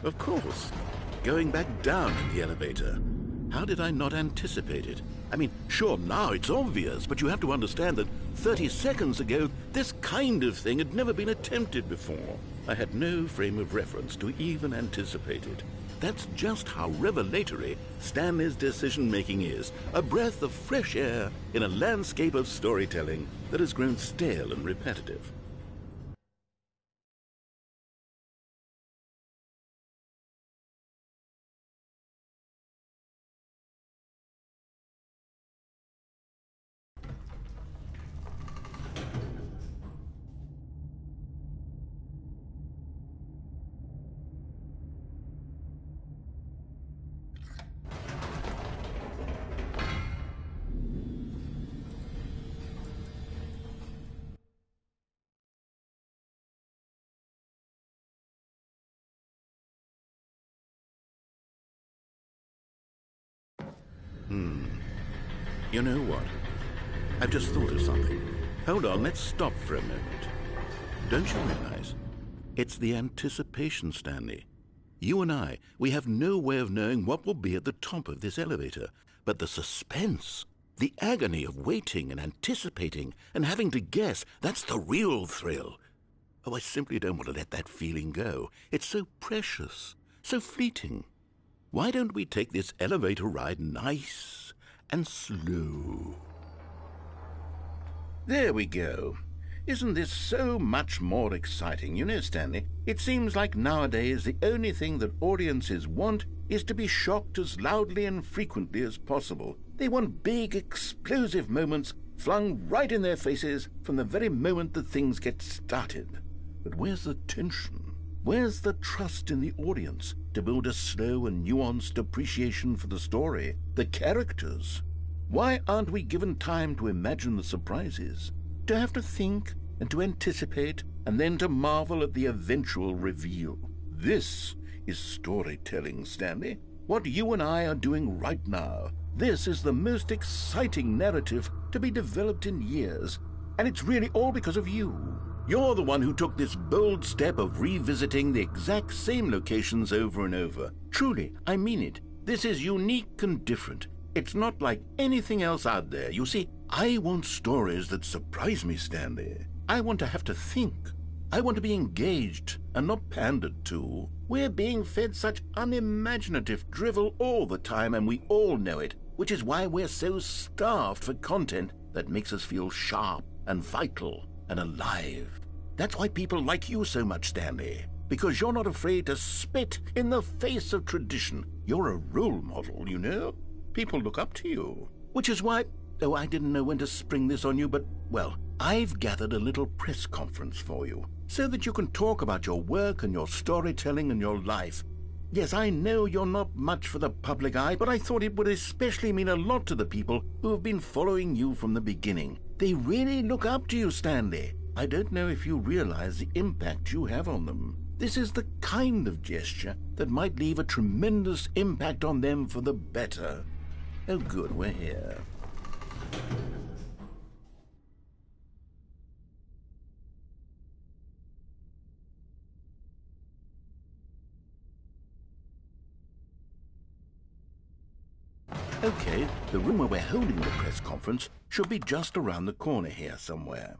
Speaker 1: Of course. Going back down in the elevator. How did I not anticipate it? I mean, sure, now it's obvious, but you have to understand that 30 seconds ago, this kind of thing had never been attempted before. I had no frame of reference to even anticipate it. That's just how revelatory Stanley's decision-making is. A breath of fresh air in a landscape of storytelling that has grown stale and repetitive. You know what? I've just thought of something. Hold on, let's stop for a moment. Don't you realize? It's the anticipation, Stanley. You and I, we have no way of knowing what will be at the top of this elevator. But the suspense, the agony of waiting and anticipating and having to guess, that's the real thrill. Oh, I simply don't want to let that feeling go. It's so precious, so fleeting. Why don't we take this elevator ride nice and slow? There we go. Isn't this so much more exciting? You know, Stanley, it seems like nowadays the only thing that audiences want is to be shocked as loudly and frequently as possible. They want big, explosive moments flung right in their faces from the very moment that things get started. But where's the tension? Where's the trust in the audience to build a slow and nuanced appreciation for the story, the characters? Why aren't we given time to imagine the surprises, to have to think and to anticipate, and then to marvel at the eventual reveal? This is storytelling, Stanley. What you and I are doing right now. This is the most exciting narrative to be developed in years, and it's really all because of you. You're the one who took this bold step of revisiting the exact same locations over and over. Truly, I mean it. This is unique and different. It's not like anything else out there. You see, I want stories that surprise me, Stanley. I want to have to think. I want to be engaged and not pandered to. We're being fed such unimaginative drivel all the time, and we all know it, which is why we're so starved for content that makes us feel sharp and vital and alive. That's why people like you so much, Stanley, because you're not afraid to spit in the face of tradition. You're a role model, you know? People look up to you. Which is why, oh, I didn't know when to spring this on you, but, well, I've gathered a little press conference for you so that you can talk about your work and your storytelling and your life. Yes, I know you're not much for the public eye, but I thought it would especially mean a lot to the people who have been following you from the beginning. They really look up to you, Stanley. I don't know if you realize the impact you have on them. This is the kind of gesture that might leave a tremendous impact on them for the better. Oh, good, we're here. Okay, the room where we're holding the press conference should be just around the corner here somewhere.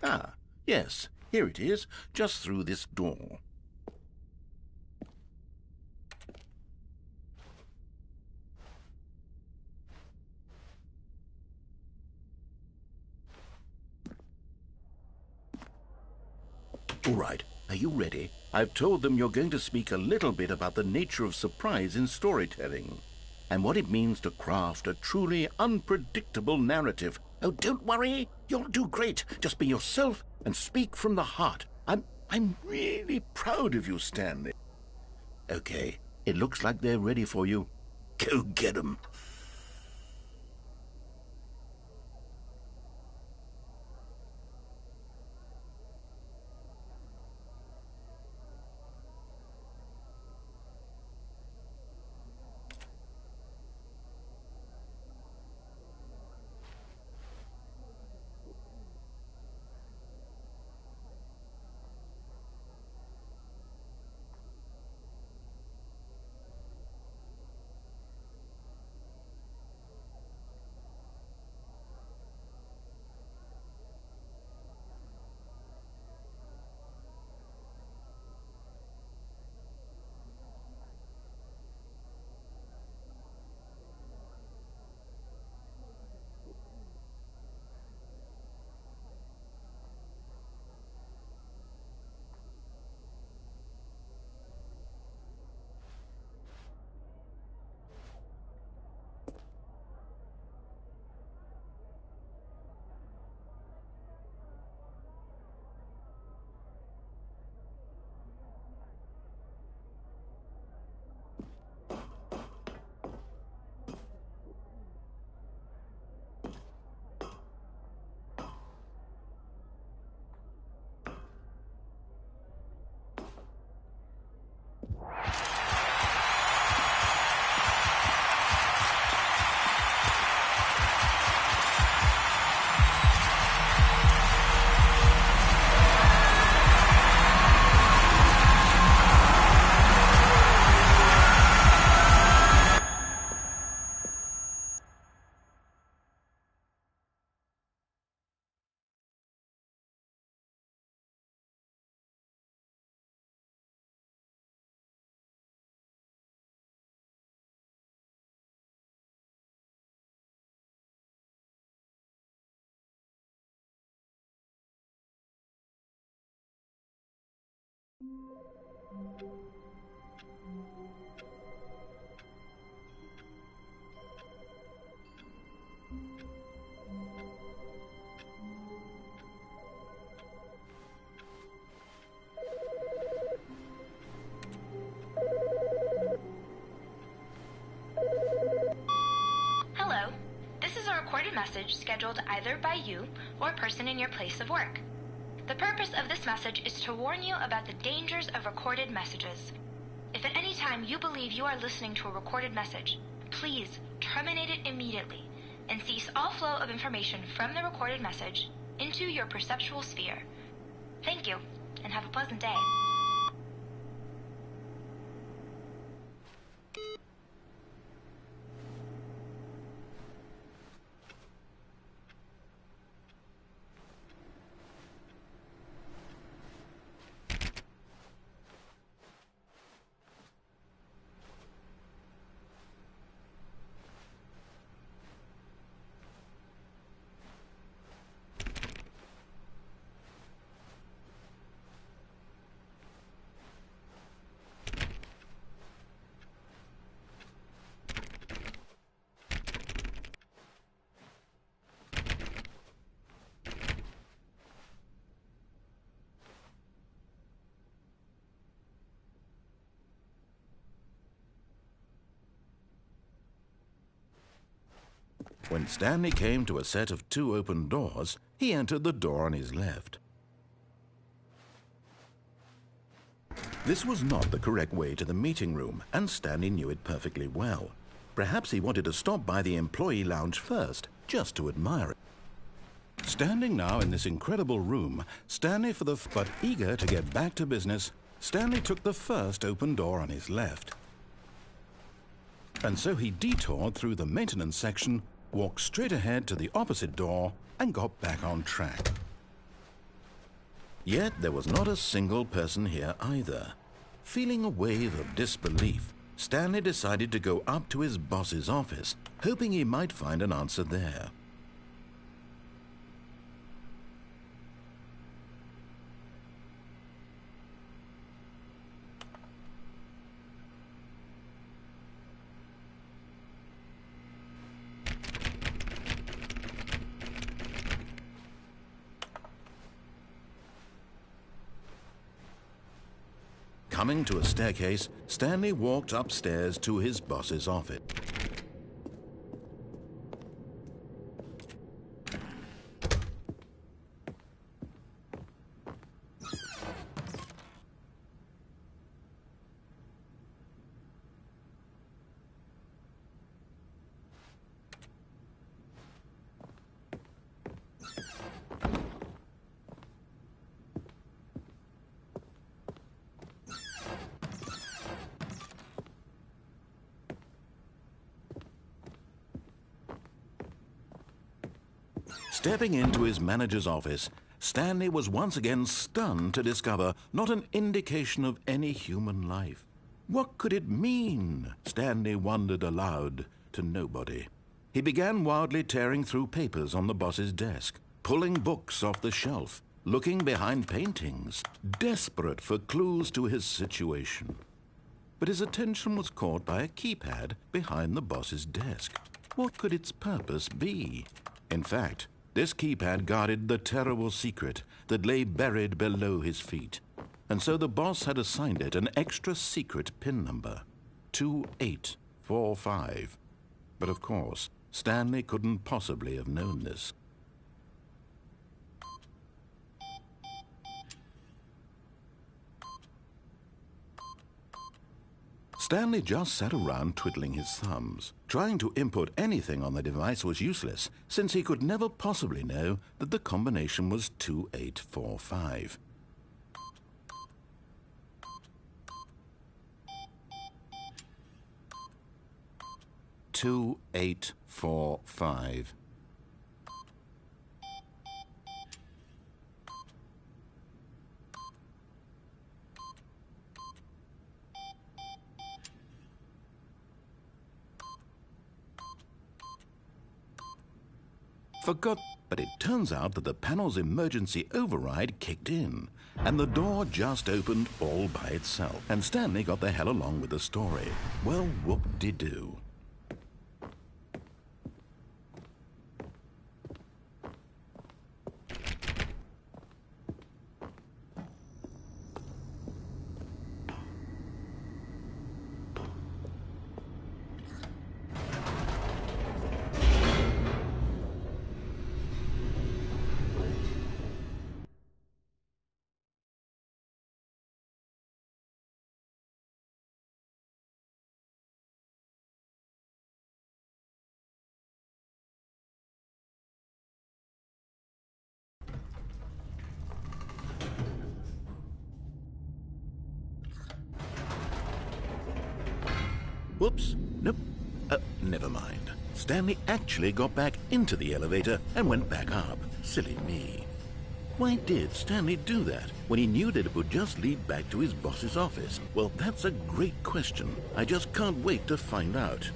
Speaker 1: Ah, yes, here it is, just through this door. All right, are you ready? I've told them you're going to speak a little bit about the nature of surprise in storytelling and what it means to craft a truly unpredictable narrative. Oh, don't worry, you'll do great. Just be yourself and speak from the heart. I'm really proud of you, Stanley. Okay, it looks like they're ready for you. Go get 'em.
Speaker 3: Hello. This is a recorded message scheduled either by you or a person in your place of work. The purpose of this message is to warn you about the dangers of recorded messages. If at any time you believe you are listening to a recorded message, please terminate it immediately and cease all flow of information from the recorded message into your perceptual sphere. Thank you, and have a pleasant day.
Speaker 1: When Stanley came to a set of 2 open doors, he entered the door on his left. This was not the correct way to the meeting room, and Stanley knew it perfectly well. Perhaps he wanted to stop by the employee lounge first, just to admire it. Standing now in this incredible room, but eager to get back to business, Stanley took the first open door on his left. And so he detoured through the maintenance section, walked straight ahead to the opposite door, and got back on track. Yet there was not a single person here either. Feeling a wave of disbelief, Stanley decided to go up to his boss's office, hoping he might find an answer there. Coming to a staircase, Stanley walked upstairs to his boss's office. Stepping into his manager's office, Stanley was once again stunned to discover not an indication of any human life. What could it mean? Stanley wondered aloud to nobody. He began wildly tearing through papers on the boss's desk, pulling books off the shelf, looking behind paintings, desperate for clues to his situation. But his attention was caught by a keypad behind the boss's desk. What could its purpose be? In fact, this keypad guarded the terrible secret that lay buried below his feet. And so the boss had assigned it an extra secret PIN number, 2845. But of course, Stanley couldn't possibly have known this. Stanley just sat around twiddling his thumbs. Trying to input anything on the device was useless, since he could never possibly know that the combination was 2845. "2845. Forgot, but it turns out that the panel's emergency override kicked in, and the door just opened all by itself. And Stanley got the hell along with the story. Well, whoop-de-doo. Whoops. Nope. Never mind. Stanley actually got back into the elevator and went back up. Silly me. Why did Stanley do that when he knew that it would just lead back to his boss's office? Well, that's a great question. I just can't wait to find out.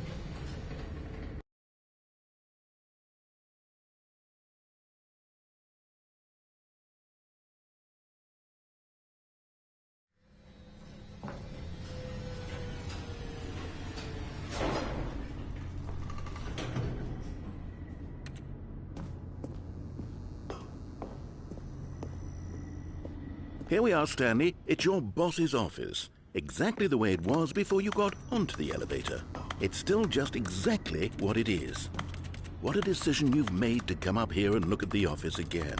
Speaker 1: Here we are, Stanley. It's your boss's office. Exactly the way it was before you got onto the elevator. It's still just exactly what it is. what a decision you've made to come up here and look at the office again.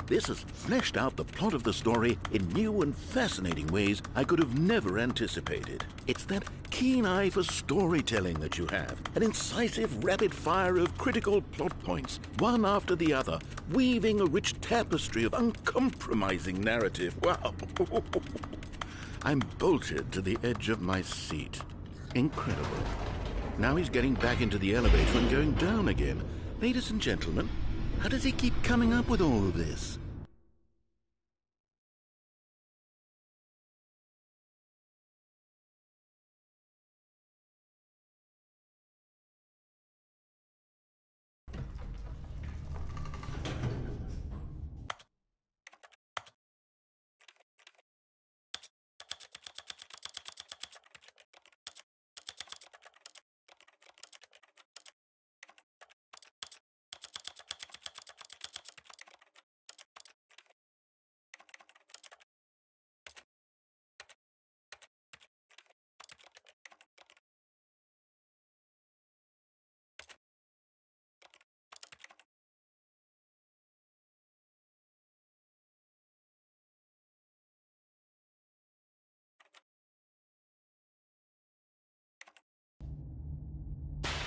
Speaker 1: This has fleshed out the plot of the story in new and fascinating ways I could have never anticipated. It's that keen eye for storytelling that you have, an incisive rapid fire of critical plot points, one after the other, weaving a rich tapestry of uncompromising narrative. Wow! I'm bolted to the edge of my seat. Incredible. Now he's getting back into the elevator and going down again. Ladies and gentlemen, how does he keep coming up with all of this?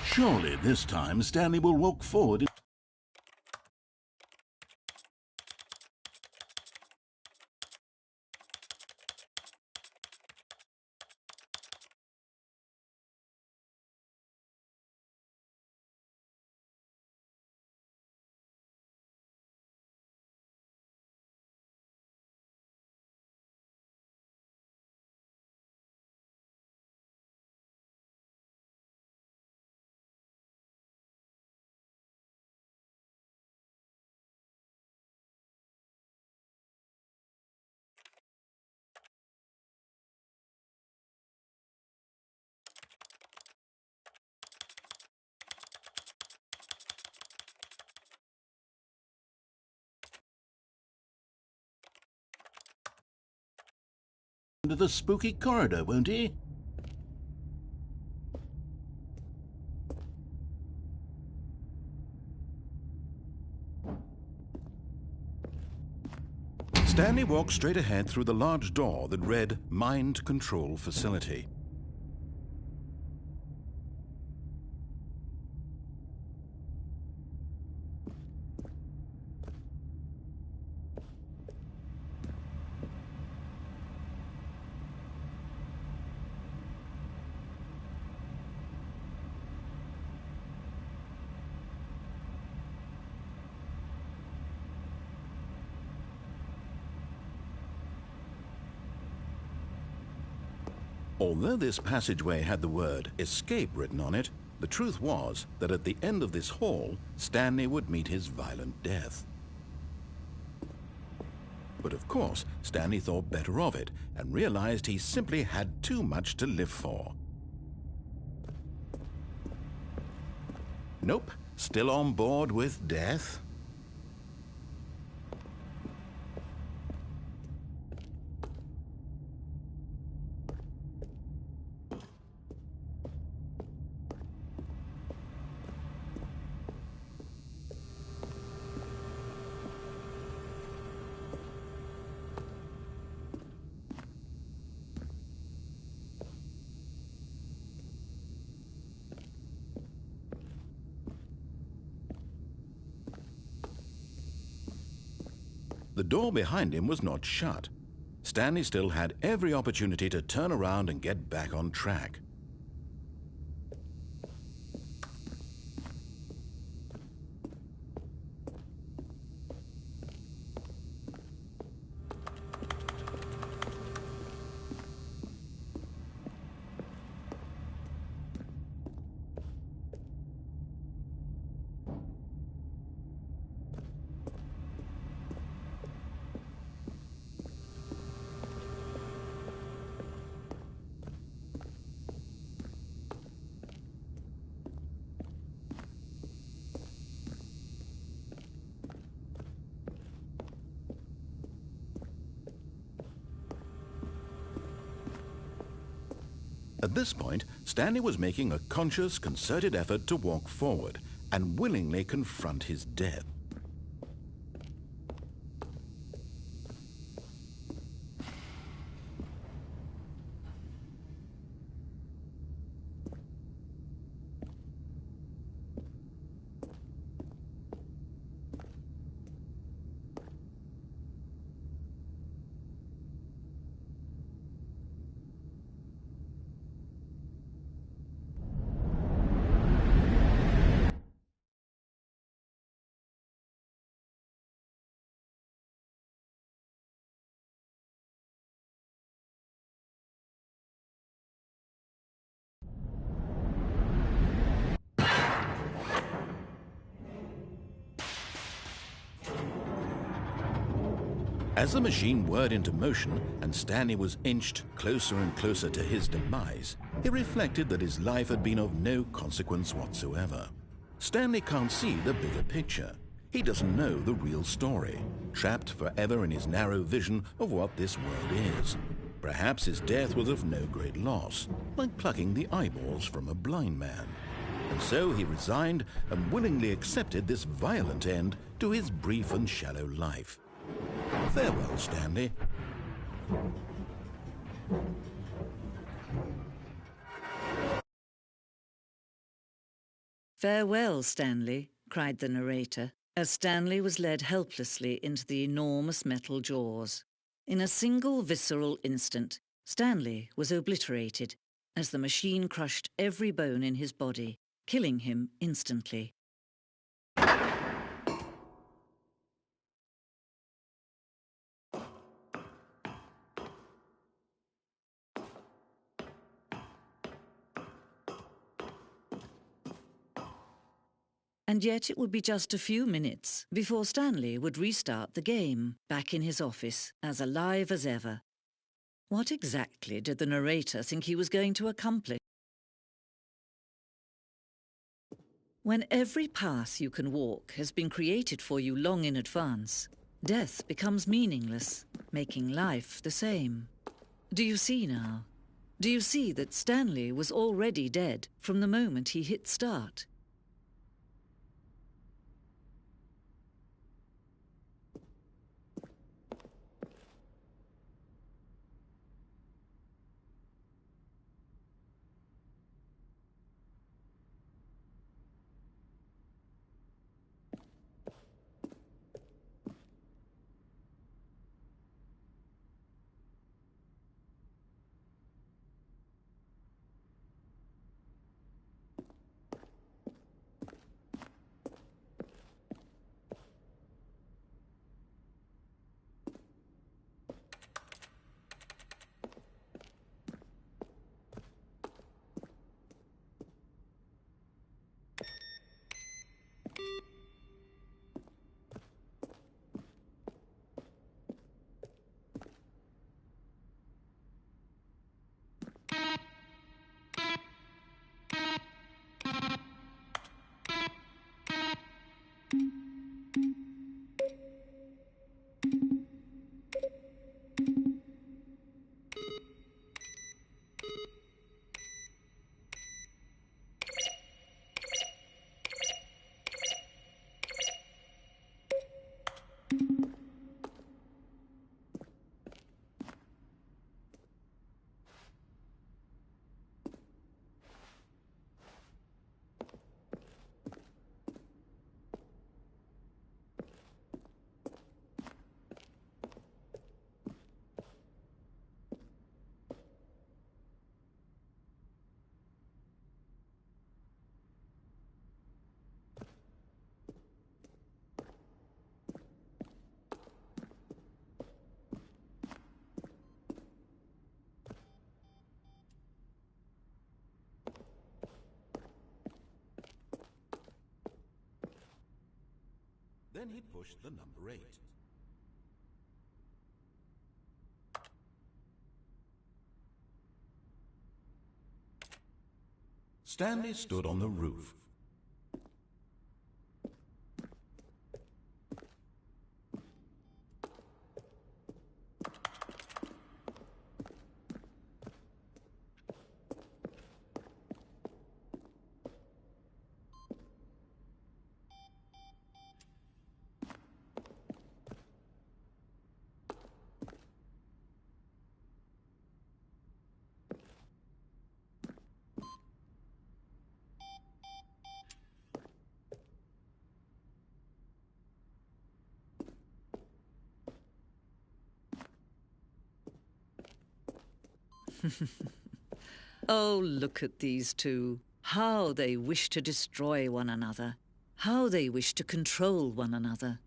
Speaker 1: Surely this time Stanley will walk forward. Into the spooky corridor, won't he? Stanley walked straight ahead through the large door that read Mind Control Facility. Although this passageway had the word escape written on it, the truth was that at the end of this hall, Stanley would meet his violent death. But of course, Stanley thought better of it and realized he simply had too much to live for. Nope, still on board with death. The door behind him was not shut. Stanley still had every opportunity to turn around and get back on track. At this point, Stanley was making a conscious, concerted effort to walk forward, and willingly confront his death. As the machine whirred into motion and Stanley was inched closer and closer to his demise, he reflected that his life had been of no consequence whatsoever. Stanley can't see the bigger picture. He doesn't know the real story, trapped forever in his narrow vision of what this world is. Perhaps his death was of no great loss, like plucking the eyeballs from a blind man. And so he resigned and willingly accepted this violent end to his brief and shallow life. Farewell, Stanley.
Speaker 4: "Farewell, Stanley," cried the narrator, as Stanley was led helplessly into the enormous metal jaws. In a single visceral instant, Stanley was obliterated as the machine crushed every bone in his body, killing him instantly. And yet it would be just a few minutes before Stanley would restart the game, back in his office, as alive as ever. What exactly did the narrator think he was going to accomplish? When every path you can walk has been created for you long in advance, death becomes meaningless, making life the same. Do you see now? Do you see that Stanley was already dead from the moment he hit start?
Speaker 1: Then he pushed the number 8. Stanley stood on the roof.
Speaker 4: Oh, look at these two. How they wish to destroy one another. How they wish to control one another.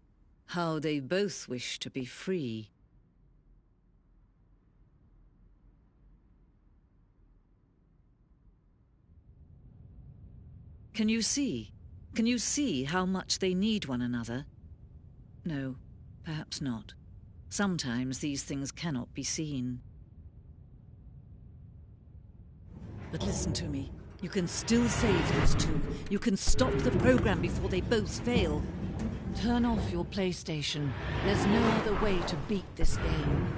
Speaker 4: How they both wish to be free. Can you see? Can you see how much they need one another? No, perhaps not. Sometimes these things cannot be seen. But listen to me. You can still save those two. You can stop the program before they both fail. Turn off your PlayStation. There's no other way to beat this game.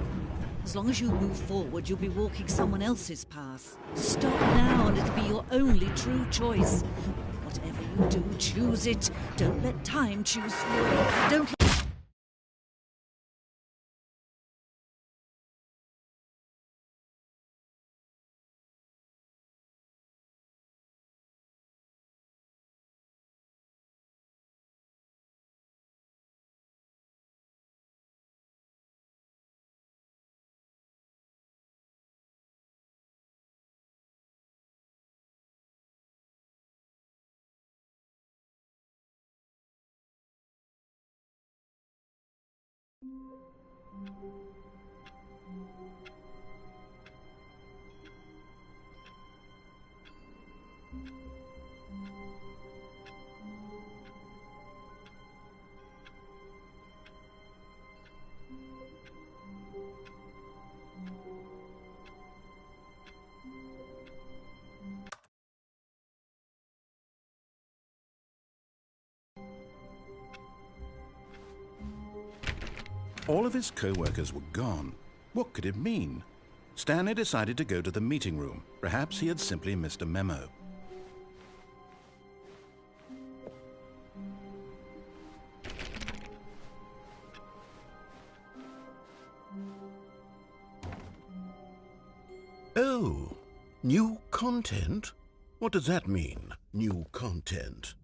Speaker 4: As long as you move forward, you'll be walking someone else's path. Stop now and it'll be your only true choice. Whatever you do, choose it. Don't let time choose for you. Don't
Speaker 1: All of his co-workers were gone. What could it mean? Stanley decided to go to the meeting room. Perhaps he had simply missed a memo. Oh, new content? What does that mean, new content?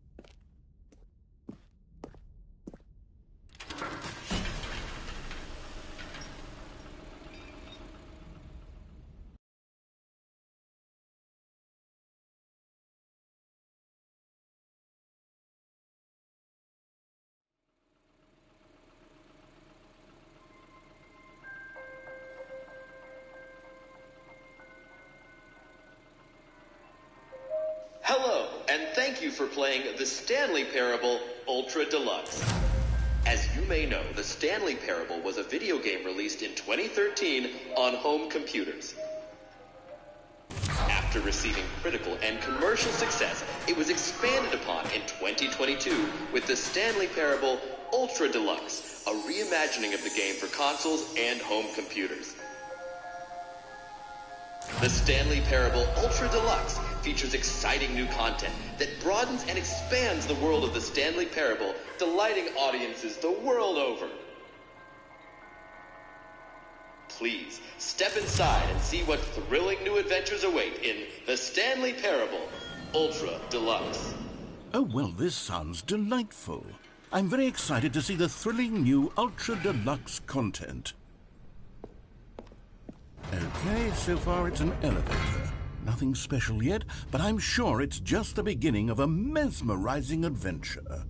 Speaker 5: Hello, and thank you for playing the Stanley Parable Ultra Deluxe. As you may know, the Stanley Parable was a video game released in 2013 on home computers. After receiving critical and commercial success, it was expanded upon in 2022 with the Stanley Parable Ultra Deluxe, a reimagining of the game for consoles and home computers. The Stanley Parable Ultra Deluxe features exciting new content that broadens and expands the world of the Stanley Parable, delighting audiences the world over. Please, step inside and see what thrilling new adventures await in the Stanley Parable Ultra Deluxe.
Speaker 1: Oh, well, this sounds delightful. I'm very excited to see the thrilling new Ultra Deluxe content. Okay, so far it's an elevator. Nothing special yet, but I'm sure it's just the beginning of a mesmerizing adventure.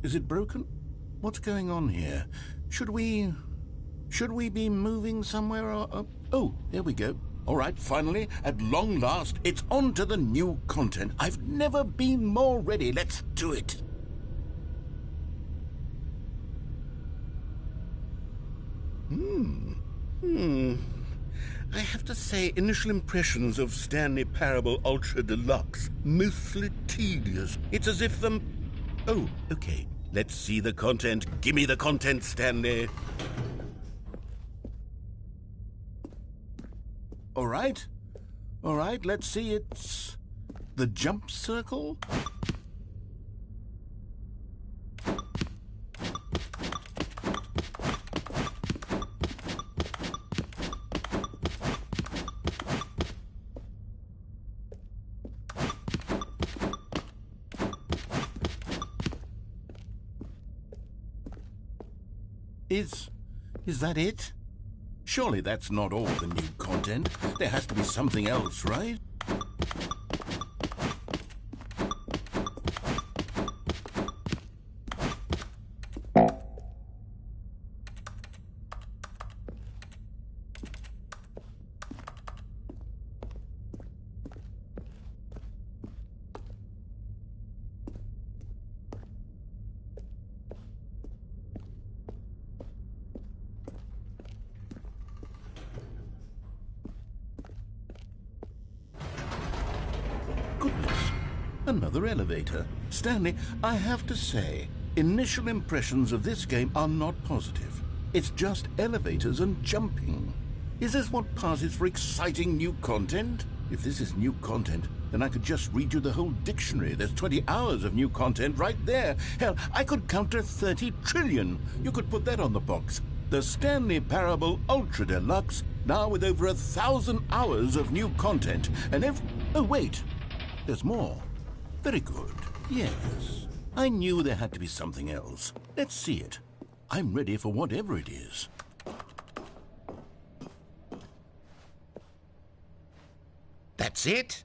Speaker 1: Is it broken? What's going on here? Should we be moving somewhere or... Oh, there we go. All right, finally, at long last, it's on to the new content. I've never been more ready. Let's do it. I have to say, initial impressions of Stanley Parable Ultra Deluxe, mostly tedious. It's as if Oh, okay. Let's see the content. Give me the content, Stanley. All right, let's see. It's the jump circle. Is that it? Surely that's not all the new content. There has to be something else, right? Goodness, another elevator. Stanley, I have to say, initial impressions of this game are not positive. It's just elevators and jumping. Is this what passes for exciting new content? If this is new content, then I could just read you the whole dictionary. There's 20 hours of new content right there. Hell, I could count to 30 trillion. You could put that on the box. The Stanley Parable Ultra Deluxe, now with over 1,000 hours of new content. And oh, wait. There's more. Very good. Yes. I knew there had to be something else. Let's see it. I'm ready for whatever it is. That's it?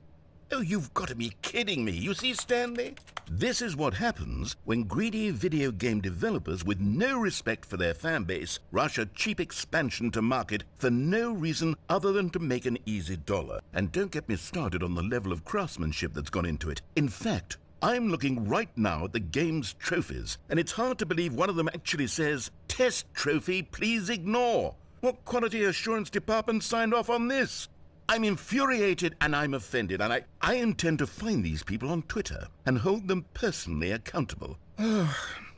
Speaker 1: Oh, you've got to be kidding me. You see, Stanley? This is what happens when greedy video game developers with no respect for their fan base rush a cheap expansion to market for no reason other than to make an easy dollar. And don't get me started on the level of craftsmanship that's gone into it. In fact, I'm looking right now at the game's trophies, and it's hard to believe one of them actually says, "Test trophy, please ignore." What quality assurance department signed off on this? I'm infuriated and I'm offended, and I intend to find these people on Twitter and hold them personally accountable.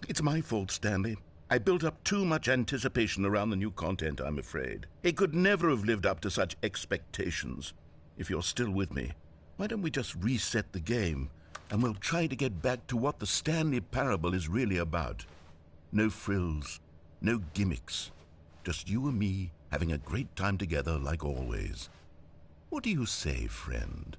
Speaker 1: It's my fault, Stanley. I built up too much anticipation around the new content, I'm afraid. It could never have lived up to such expectations. If you're still with me, why don't we just reset the game, and we'll try to get back to what the Stanley Parable is really about. No frills, no gimmicks. Just you and me having a great time together like always. What do you say, friend?